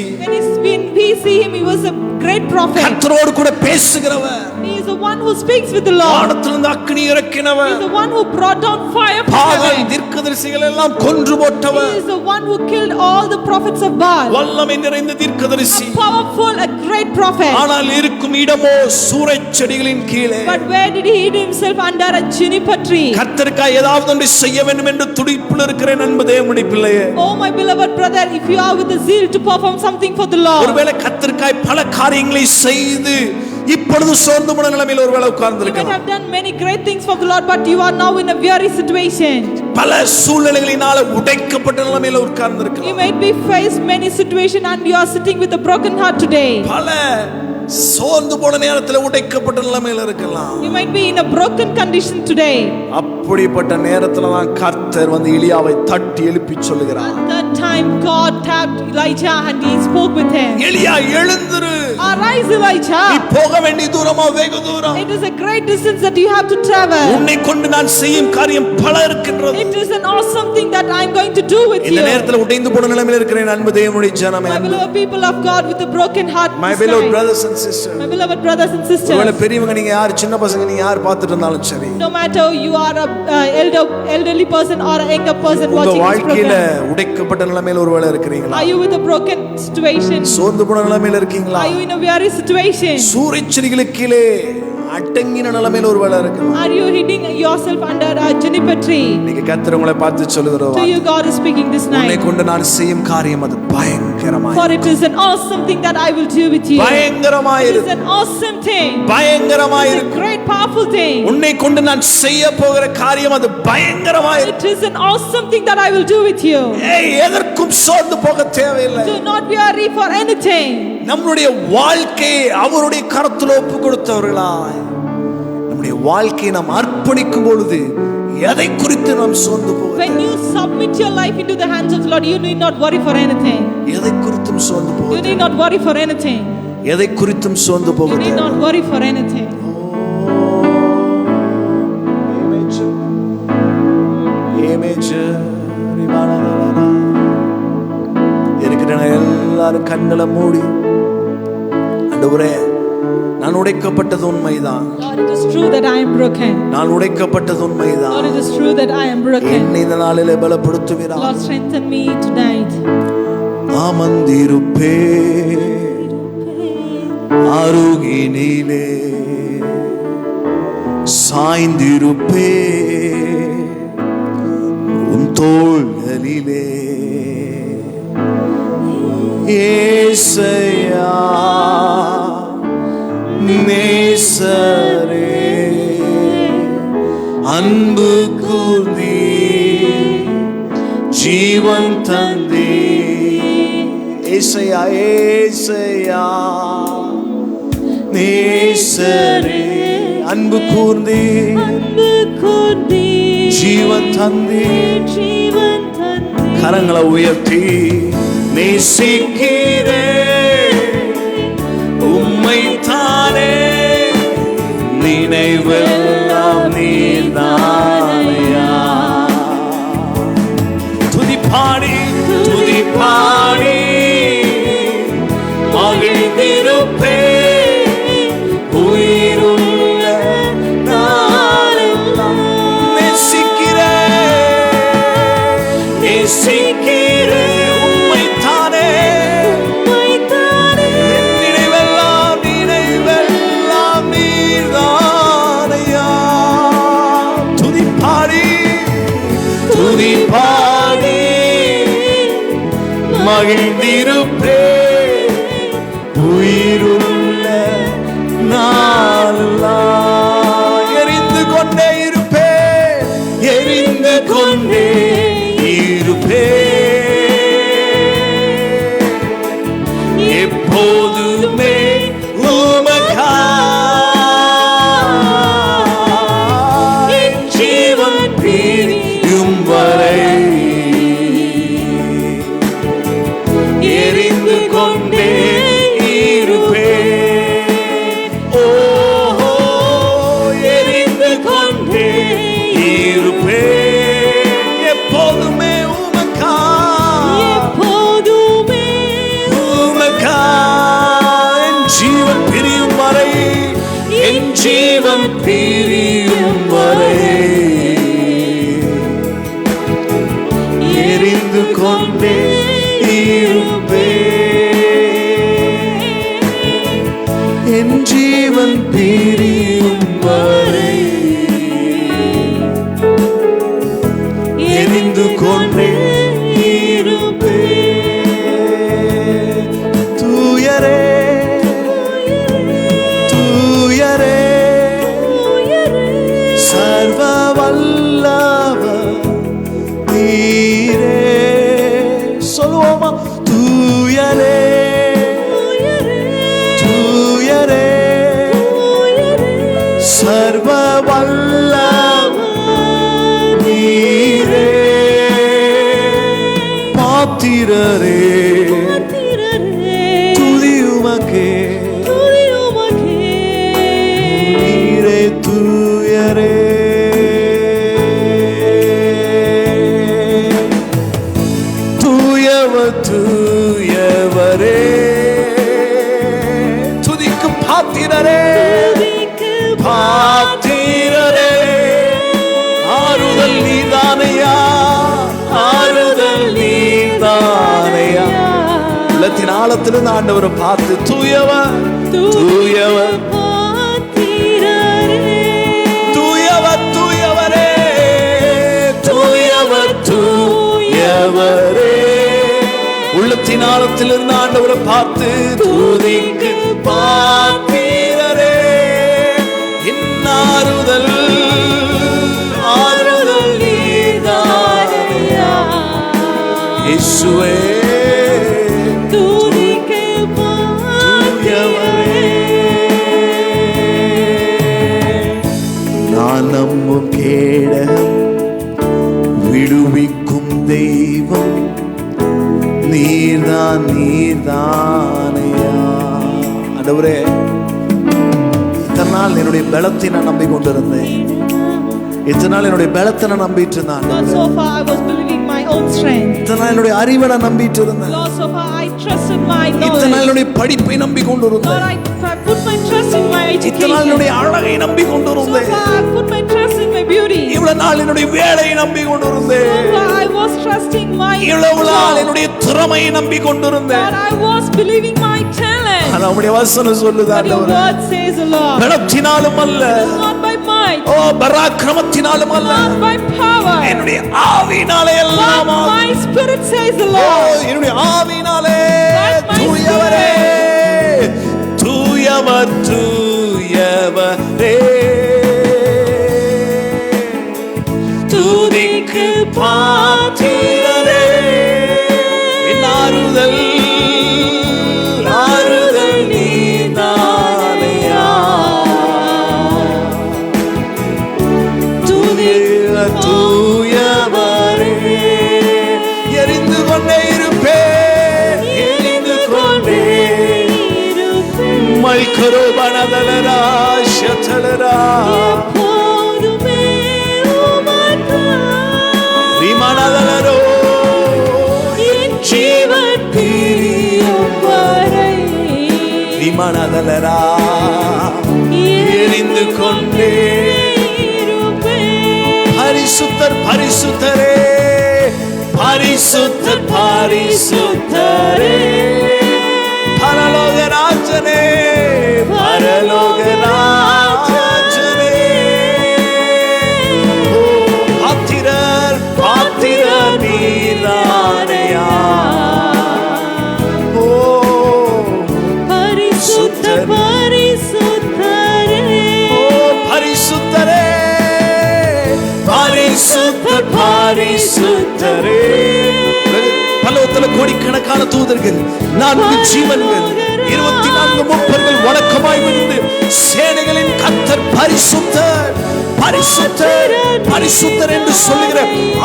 [SPEAKER 2] When we see him, he was a great prophet.
[SPEAKER 1] கர்த்தரோடு கூட பேசுகிறவர்,
[SPEAKER 2] He is the one who speaks with the Lord.
[SPEAKER 1] வானத்திலிருந்து அக்கினி இறக்கினவர்,
[SPEAKER 2] He is the one who brought down fire from
[SPEAKER 1] Baal
[SPEAKER 2] heaven.
[SPEAKER 1] தீர்க்கதரிசிகள் எல்லாம் கொன்று போட்டவர்,
[SPEAKER 2] He is the one who killed all the prophets of Baal.
[SPEAKER 1] வல்லமை நிறைந்த தீர்க்கதரிசி,
[SPEAKER 2] Powerful, a great prophet.
[SPEAKER 1] ஆனால் இருக்கும் இடமோ சூறைச் செடிகளின் கீழே.
[SPEAKER 2] But where did he hid himself? Under a juniper tree.
[SPEAKER 1] கர்த்தருக்காக ஏதாவது ஒன்று செய்ய வேண்டும் என்று துடிப்புல இருக்கிறேன் என்பதே உம்முடைய பிள்ளையே.
[SPEAKER 2] Oh my beloved brother, if you are with the zeal to perform something for the Lord,
[SPEAKER 1] ஒருவேளை கர்த்தருக்காக பல காரியங்களை செய்து இப்பொழுது சோர்ந்து போன நிலைமையில் ஒருவேளை
[SPEAKER 2] you might
[SPEAKER 1] உட்கார்ந்திருக்கலாம்.
[SPEAKER 2] have done many great things for the Lord, but you are now in a weary situation.
[SPEAKER 1] பல சூழ்நிலைகளினால உடைக்கப்பட்ட நிலைமையில்
[SPEAKER 2] You
[SPEAKER 1] உட்கார்ந்திருக்கலாம்.
[SPEAKER 2] might be faced many situations and you are sitting with a broken heart today.
[SPEAKER 1] பல சோர்ந்து போன நேரத்தில் உடைக்கப்பட்ட நிலைமையில் இருக்கலாம்.
[SPEAKER 2] You might be in a broken condition today.
[SPEAKER 1] அப்படிப்பட்ட நேரத்துல தான் கர்த்தர் வந்து எலியாவை தட்டி எழுப்பி சொல்லுகிறார்.
[SPEAKER 2] At that time God tapped Elijah and he spoke with him.
[SPEAKER 1] எலியா எழுந்திரு,
[SPEAKER 2] Arise Elijah.
[SPEAKER 1] நீ போக வேண்டிய தூரமா வெகு தூரம்,
[SPEAKER 2] It is a great distance that you have to travel.
[SPEAKER 1] உன்னை கொண்டு நான் செய்யும் காரியம் பல இருக்கின்றது.
[SPEAKER 2] It is an awesome thing that I am going to do with
[SPEAKER 1] இந்த
[SPEAKER 2] you.
[SPEAKER 1] நேரத்துல உடைந்து போன நிலைமையில் இருக்கிறேன் அன்பு தேவனுடைய ஜனமே.
[SPEAKER 2] My beloved people of God with a broken heart.
[SPEAKER 1] My
[SPEAKER 2] this
[SPEAKER 1] beloved
[SPEAKER 2] night.
[SPEAKER 1] brothers and sisters,
[SPEAKER 2] My beloved brothers and sisters.
[SPEAKER 1] ஒருவேளை பெரியவங்க நீங்க யார், சின்ன பசங்க நீங்க யார் பார்த்துட்டு இருந்தாலும் சரி,
[SPEAKER 2] No matter you are a elderly person or a younger person
[SPEAKER 1] உங்க
[SPEAKER 2] watching this
[SPEAKER 1] வாழ்க்கையில
[SPEAKER 2] program?
[SPEAKER 1] உடைக்கப்பட்ட நிலைமையில ஒருவேளை இருக்கிறீங்களா?
[SPEAKER 2] Are you with a broken situation?
[SPEAKER 1] சோர்ந்து போன நிலைமையில இருக்கீங்களா?
[SPEAKER 2] Are you in a weary situation?
[SPEAKER 1] சூரியச்செடிகளுக்கு கீழே அடங்கின நிலைமையில ஒருவேளை இருக்கலாம்.
[SPEAKER 2] Are you hiding yourself under a juniper tree?
[SPEAKER 1] நீங்க கர்த்தர் உங்களை பார்த்து சொல்லுகிறார்.
[SPEAKER 2] To you God is speaking this night.
[SPEAKER 1] உன்னை கொண்டு நான் செய்யும் காரியம் அது பயங்கரமாய்.
[SPEAKER 2] For it is an awesome thing that I will do with you.
[SPEAKER 1] பயங்கரமாய்
[SPEAKER 2] It is an awesome thing.
[SPEAKER 1] பயங்கரமாய்
[SPEAKER 2] It is a great powerful thing.
[SPEAKER 1] உன்னை கொண்டு நான் செய்ய போகிற காரியம் அது பயங்கரமாய்.
[SPEAKER 2] It is an awesome thing that I will do with you.
[SPEAKER 1] ஏய் எதற்கும் சோர்ந்து போக தேவையில்லை.
[SPEAKER 2] Do not be worried for anything.
[SPEAKER 1] நம்மளுடைய வாழ்க்கையை அவருடைய கரத்தில் ஒப்பு கொடுத்தவர்களாய் நம்முடைய வாழ்க்கையை நாம் அர்ப்பணிக்கும் பொழுது எதை குறித்து நாம் சோர்ந்து போக
[SPEAKER 2] When you submit your life into the hands of the Lord, you need not worry for anything.
[SPEAKER 1] எதை குறித்தும் சோர்ந்து போக
[SPEAKER 2] You need not worry for anything.
[SPEAKER 1] எதை குறித்தும் சோர்ந்து போக
[SPEAKER 2] You need not worry for anything.
[SPEAKER 1] எல்லாரும் கண்களை மூடி ஆண்டவரே நான் உடைக்கப்பட்டது உண்மைதான்.
[SPEAKER 2] Lord, it is true that I am broken.
[SPEAKER 1] நான் உடைக்கப்பட்டது உண்மைதான்.
[SPEAKER 2] Lord, it is true that I am broken.
[SPEAKER 1] என்னை இந்த நாளிலே பலப்படுத்துவீரா?
[SPEAKER 2] Lord, strengthen me tonight.
[SPEAKER 1] அமர்ந்திருப்பே அருகினிலே சாய்ந்திருப்பே உன் தோள்களிலே ஏசையா நேசரே அன்பு கூர்ந்தீ ஜீவன் தந்தீ ஏசையா ஏசையா நேசரே அன்பு கூர்ந்தீ ஜீவன் தந்தீ கரங்களை உயர்த்தி நேசிக்கிறே உம்மை தானே நினைவெல்லாம் நீர்தானையா துதிப்பாடி துதிப்பாடி மகிழ்ந்திருப்பே உயிருள்ள நாளெல்லாம் நேசிக்கிறே நேசிக்கிறே உம்மை தானே நினைவெல்லாம் நினைவெல்லாம் நீர்தானையா துதிப்பாடி துதிப்பாடி மகிழ்ந்திருப்பே உயிருள்ள நாளெல்லாம் எரிந்து கொண்டே இருப்பே எரிந்து கொண்டே இருப்பே எப்போதுமே உமக்காய் ஜீவன் பிரியும் வரை எரிந்து கொண்டே இருப்பே ஓ எரிந்து கொண்டே இருப்பே எப்போதுமே ஜீவன் பிரியும் வரை என் ஜீவன் பிரியும் வரை எரிந்து கொண்டே இருப்பே என் ஜீவன் பிரியும் வரை எரிந்து கொண்டே இருப்பே தூயரே தூயரே சர்வ வல்லவர் நீரே சொல்லுவோமா தூயரே தூயரே சர்வ வல்லவர் நீரே பாத்திரரே துதியுமக்கே நீரே தூயரே தூயவர் தூயவரே துதிக்கும் பாத்திரரே பாத்திரரே ஆழத்திலிருந்து ஆண்டவரை பார்த்து தூயவர் தூயவர் தூயவர் தூயவரே தூயவர் தூயவரே உள்ளத்தின் ஆழத்திலிருந்து ஆண்டவரை பார்த்து துதிக்கு பாத்திரரே இன்னாறுதல் ஆறுதல் நீதானையா இயேசுவே
[SPEAKER 2] துதிக்கு பாத்திரரே
[SPEAKER 1] நான் நம்பும் கேடகம் விடுவிக்கும் தெய்வம் நீர்தான் நீர்தானையா. ஆண்டவரே, இத்தனை நாள் என்னுடைய பலத்தை நான் நம்பி கொண்டிருந்தேன். இத்தனை நாள் என்னுடைய பலத்தை நான் நம்பிட்டு இருந்தேன்.
[SPEAKER 2] Lord, so far I was believing my own strength.
[SPEAKER 1] இத்தனை நாள் என்னுடைய அறிவை நான் நம்பிட்டு இருந்தேன்.
[SPEAKER 2] Lord, so far I trusted my knowledge.
[SPEAKER 1] இத்தனை நாள் என்னுடைய படிப்பை நம்பி கொண்டிருந்தேன்.
[SPEAKER 2] Lord, I put my trust in my education.
[SPEAKER 1] இத்தனை நாள் என்னுடைய அழகை நம்பி
[SPEAKER 2] So
[SPEAKER 1] கொண்டிருந்தேன்.
[SPEAKER 2] far I put my trust in my beauty.
[SPEAKER 1] இவ்வளவு நாள் என்னுடைய வேலையை நம்பி
[SPEAKER 2] So
[SPEAKER 1] கொண்டிருந்தேன்.
[SPEAKER 2] far I was trusting my
[SPEAKER 1] இவ்வளவு நாள்
[SPEAKER 2] job.
[SPEAKER 1] என்னுடைய திறமையை நம்பி கொண்டிருந்தேன்.
[SPEAKER 2] Lord, I was believing my talent.
[SPEAKER 1] ஆனா உம்முடைய வசனம் சொல்லுது
[SPEAKER 2] But your
[SPEAKER 1] ஆண்டவரே,
[SPEAKER 2] word says, Lord,
[SPEAKER 1] பலத்தினாலும் அல்ல,
[SPEAKER 2] it is not by might,
[SPEAKER 1] ஓ பராக்கிரமத்தினாலும் அல்ல,
[SPEAKER 2] not by power,
[SPEAKER 1] என்னுடைய ஆவியினாலே
[SPEAKER 2] but
[SPEAKER 1] எல்லாம்
[SPEAKER 2] my spirit says,
[SPEAKER 1] O
[SPEAKER 2] Lord.
[SPEAKER 1] என்னுடைய ஆவியினாலே
[SPEAKER 2] But my
[SPEAKER 1] தூயவரே தூயவர் தூயவரே துதிக்கு பாத்திரரே ஆறுதல் ஆறுதல் நீதானையா தூயவரே எரிந்து கொண்டே இருப்பேன் எரிந்து கொண்டே மைக்கரோ பனதலரா ஷதலரா விமானதலரோ ஜீவன் பிரியும் வரை விமானதலரா எரிந்து கொண்டே பரிசுத்தர் பரிசுத்தரே பரிசுத்தர் பரிசுத்தரே பரலோக ராஜனே பரலோக ராஜனே ஓ பாத்திரர் பாத்திரர் நீதானையா ஓ
[SPEAKER 2] பரிசுத்தர் பரிசுத்தரே
[SPEAKER 1] ஓ பரிசுத்தரே பரிசுத்தர் பரிசுத்தரே பலவத்துல கோடிக்கணக்கான தூதர்கள் 4 ஜீவன்கள் 24 மூப்பர்கள் வணக்கமாய் விழுந்து சேனைகளின் கர்த்தர் பரிசுத்தர் பரிசுத்தர் பரிசுத்தர் என்று சொல்லுகிற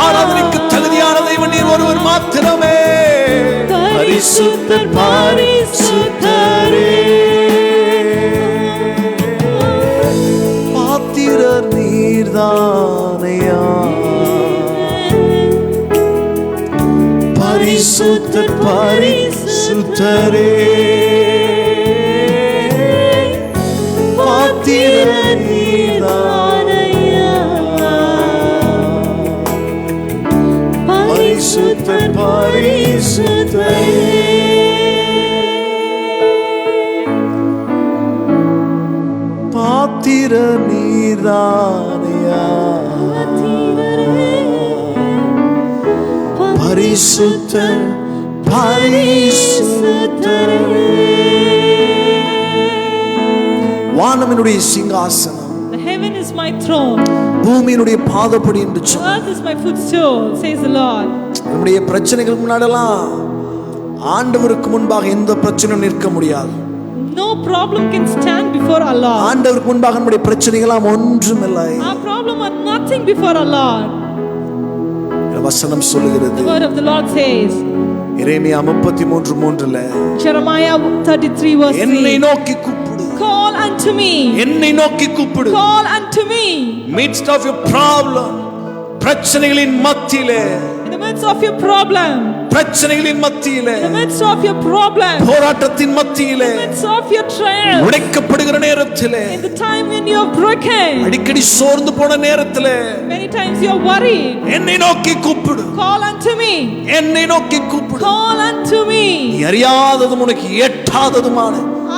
[SPEAKER 1] ஆராதனைக்கு தகுதியான தெய்வம் நீர் ஒருவர் மாத்திரமே பரிசுத்தர் பரிசுத்தரே பாத்திரர் நீர்தானையா பரிசுத்தர் பரிசுத்தரே பாத்திரர் நீர்தானையா பரிசுத்தர் பரிசுத்தரே பாத்திரர் நீர்தானையா பரிசுத்தர் பரிசுத்தரே வானமினுடைய சிங்காசனம்
[SPEAKER 2] The heaven is my throne,
[SPEAKER 1] பூமியினுடைய பாதப்படி என்று
[SPEAKER 2] the
[SPEAKER 1] சொன்னார்.
[SPEAKER 2] earth is my footstool, says the Lord.
[SPEAKER 1] நம்முடைய பிரச்சனைகள் முன்னாடெல்லாம் ஆண்டவருக்கு முன்பாக எந்த பிரச்சனையும் நிற்க முடியாது.
[SPEAKER 2] No problem can stand before our Lord.
[SPEAKER 1] ஆண்டவருக்கு முன்பாக நம்முடைய பிரச்சனைகளாம் ஒன்றுமில்லை.
[SPEAKER 2] Our problem are nothing before our Lord.
[SPEAKER 1] வசனம் சொல்லுகிறது.
[SPEAKER 2] The word of the Lord says,
[SPEAKER 1] Jeremiah 33:3ல
[SPEAKER 2] Jeremiah 33 verse 3,
[SPEAKER 1] என்னை நோக்கி கூப்பிடு.
[SPEAKER 2] call unto me,
[SPEAKER 1] என்னை நோக்கி கூப்பிடு.
[SPEAKER 2] call unto me.
[SPEAKER 1] Midst of your problem, பிரச்சனைகளின் மத்தியிலே
[SPEAKER 2] In In the midst of your problem,
[SPEAKER 1] பிரச்சனைகளின் மத்தியிலே,
[SPEAKER 2] in the midst of your problem,
[SPEAKER 1] போராட்டத்தின் மத்தியிலே,
[SPEAKER 2] in the midst of your trial,
[SPEAKER 1] உடைக்கப்படுகிற நேரத்திலே,
[SPEAKER 2] in the time when you are broken,
[SPEAKER 1] அடிக்கடி சோர்ந்து போன நேரத்திலே,
[SPEAKER 2] many times you are worried,
[SPEAKER 1] என்னை நோக்கி கூப்பிடு,
[SPEAKER 2] call unto me,
[SPEAKER 1] என்னை நோக்கி கூப்பிடு.
[SPEAKER 2] call unto me.
[SPEAKER 1] நீ அறியாததும் உனக்கு எட்டாததுமான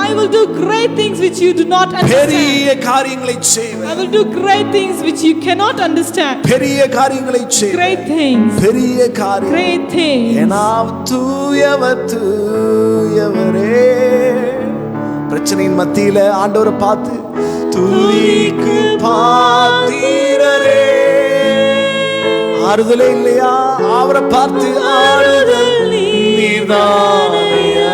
[SPEAKER 2] I will do great things which you do not understand.
[SPEAKER 1] பெரிய காரியங்களை செய்வேன்.
[SPEAKER 2] I will do great things which you cannot understand.
[SPEAKER 1] பெரிய காரியங்களை செய்வேன்.
[SPEAKER 2] Great things.
[SPEAKER 1] பெரிய காரியம்.
[SPEAKER 2] Great things.
[SPEAKER 1] ஏனாம் தூயவர் தூயவரே. பிரச்சனையின் மத்தியில ஆண்டவரை பார்த்து துதிக்கு பாத்திரரே. ஆறுதலே இல்லையா? அவரை பார்த்து ஆறுதல் நீதானையா.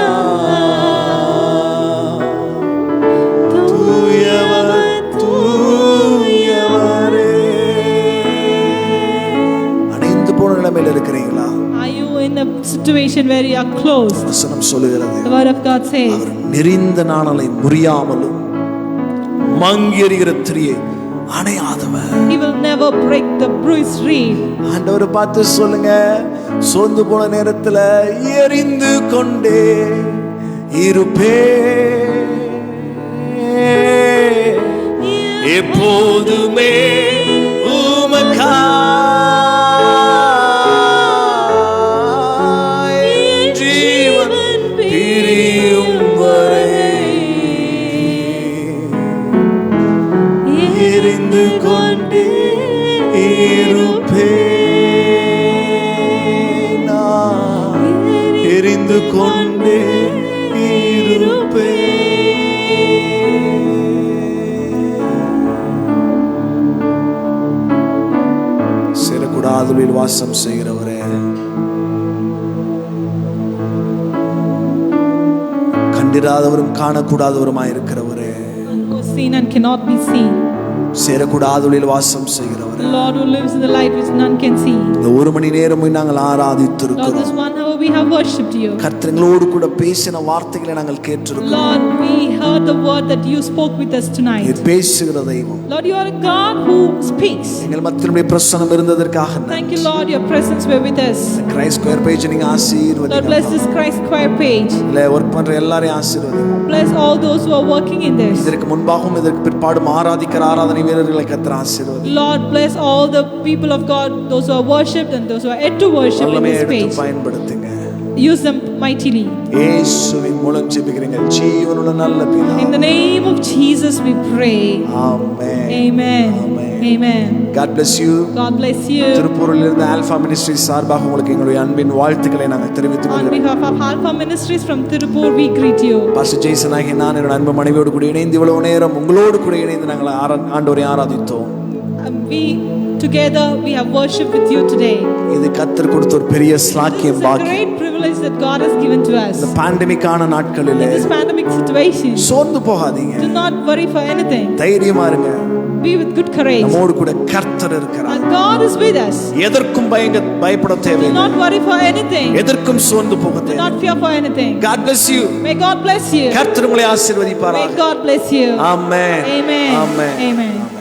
[SPEAKER 1] இருக்கிறீங்களா?
[SPEAKER 2] Are you in a situation where you are closed?
[SPEAKER 1] வசனம் சொல்லுகிறது,
[SPEAKER 2] The word of God says,
[SPEAKER 1] அவர் நெறிந்த நாணலை முறியாமலும் மங்கி எறிகிற திரியை அணையாதவர்.
[SPEAKER 2] He will never break the bruised reed.
[SPEAKER 1] ஆண்டவரை பார்த்து சொல்லுங்க, சோர்ந்து போன நேரத்துல எரிந்து கொண்டே இருப்பே, எப்போதுமே உமக்கா கொண்டே இருப்பே. சேரக்கூடாதவர்களில் வாசம் செய்கிறவரே, கண்டிராதவரும் காணக்கூடாதவருமாயிருக்கிறவரே,
[SPEAKER 2] seen and cannot be seen,
[SPEAKER 1] சேரக்கூடாதவர்களில் வாசம் செய்கிறவரே,
[SPEAKER 2] the Lord who lives in the light which none can see.
[SPEAKER 1] இந்த ஒரு மணி நேரமும் நாங்கள் ஆராதித்திருக்கிறோம்.
[SPEAKER 2] Lord, this 1 hour we have worshipped you.
[SPEAKER 1] கர்த்தங்களோடு கூட பேசின வார்த்தைகளை நாங்கள் கேட்டிருக்கிறோம்.
[SPEAKER 2] Lord, we heard the word that you spoke with us tonight.
[SPEAKER 1] நீர் பேசுகிற தெய்வம்.
[SPEAKER 2] Lord, you are a God who speaks.
[SPEAKER 1] எங்கள் மத்தியிலே பிரசன்னம் இருந்ததற்காக நன்றி.
[SPEAKER 2] Thank you, Lord, your presence were with us.
[SPEAKER 1] Christ square page நீங்க ஆசீர்வதிங்க.
[SPEAKER 2] Lord, bless this Christ Square page.
[SPEAKER 1] இல்ல வர்க் பண்ற எல்லாரையும் ஆசீர்வதிங்க.
[SPEAKER 2] Bless all those who are working in this.
[SPEAKER 1] இதற்கு முன்பாகவும் இதற்கு பிற்பாடும் ஆராதிக்கிற ஆராதனை வீரர்களை கர்த்தர் ஆசீர்வதிங்க.
[SPEAKER 2] Lord, bless all the people of God, those who are worshipped and those who are yet to worship in this page.
[SPEAKER 1] பயன்படுத்துங்க.
[SPEAKER 2] Use them mightily.
[SPEAKER 1] இயேசுவின் மூலம் ஜெபிக்கிறேன் ஜீவனுள்ள நல்ல பிதாவே.
[SPEAKER 2] In the name of Jesus we pray.
[SPEAKER 1] Amen.
[SPEAKER 2] Amen. Amen.
[SPEAKER 1] God bless you.
[SPEAKER 2] God bless you.
[SPEAKER 1] திருப்பூரில் இருந்து alpha ministry சார்பாக உங்களுக்கு எங்களுடைய அன்பின் வாழ்த்துக்களை நாங்கள் தெரிவித்துக்
[SPEAKER 2] கொள்கிறோம். On behalf of Alpha Ministries from Tirupur, we greet you.
[SPEAKER 1] Pastor Jason ஆகிய நான் என்னோட அன்பு மனைவியோடு கூட இணைந்து இவ்வளவு நேரம் உங்களோடு கூட இணைந்து நாங்கள் ஆண்டவரை ஆராதித்தோம்.
[SPEAKER 2] We together we have worshipped with you today.
[SPEAKER 1] இது கர்த்தர் கொடுத்த ஒரு பெரிய ஸ்லாக்கியம் பாக்கியம்.
[SPEAKER 2] Great privilege that God has given to us.
[SPEAKER 1] இந்த பாண்டமிக்கான நாட்களிலே
[SPEAKER 2] in this pandemic situation,
[SPEAKER 1] சோர்ந்து போகாதீங்க.
[SPEAKER 2] Do not worry for anything.
[SPEAKER 1] தைரியமா இருங்க.
[SPEAKER 2] Be with good courage.
[SPEAKER 1] நம்மோடு கூட கர்த்தர் இருக்கிறார்.
[SPEAKER 2] And God is with us.
[SPEAKER 1] எதற்கும் பயப்பட தேவையில்லை.
[SPEAKER 2] Do not worry for anything.
[SPEAKER 1] எதற்கும் சோர்ந்து போக தேவையில்லை.
[SPEAKER 2] Do not fear for anything.
[SPEAKER 1] God bless you.
[SPEAKER 2] May God bless you.
[SPEAKER 1] கர்த்தர் உங்களை ஆசீர்வதிப்பாராக.
[SPEAKER 2] May God bless you.
[SPEAKER 1] Amen.
[SPEAKER 2] Amen.
[SPEAKER 1] Amen.
[SPEAKER 2] Amen.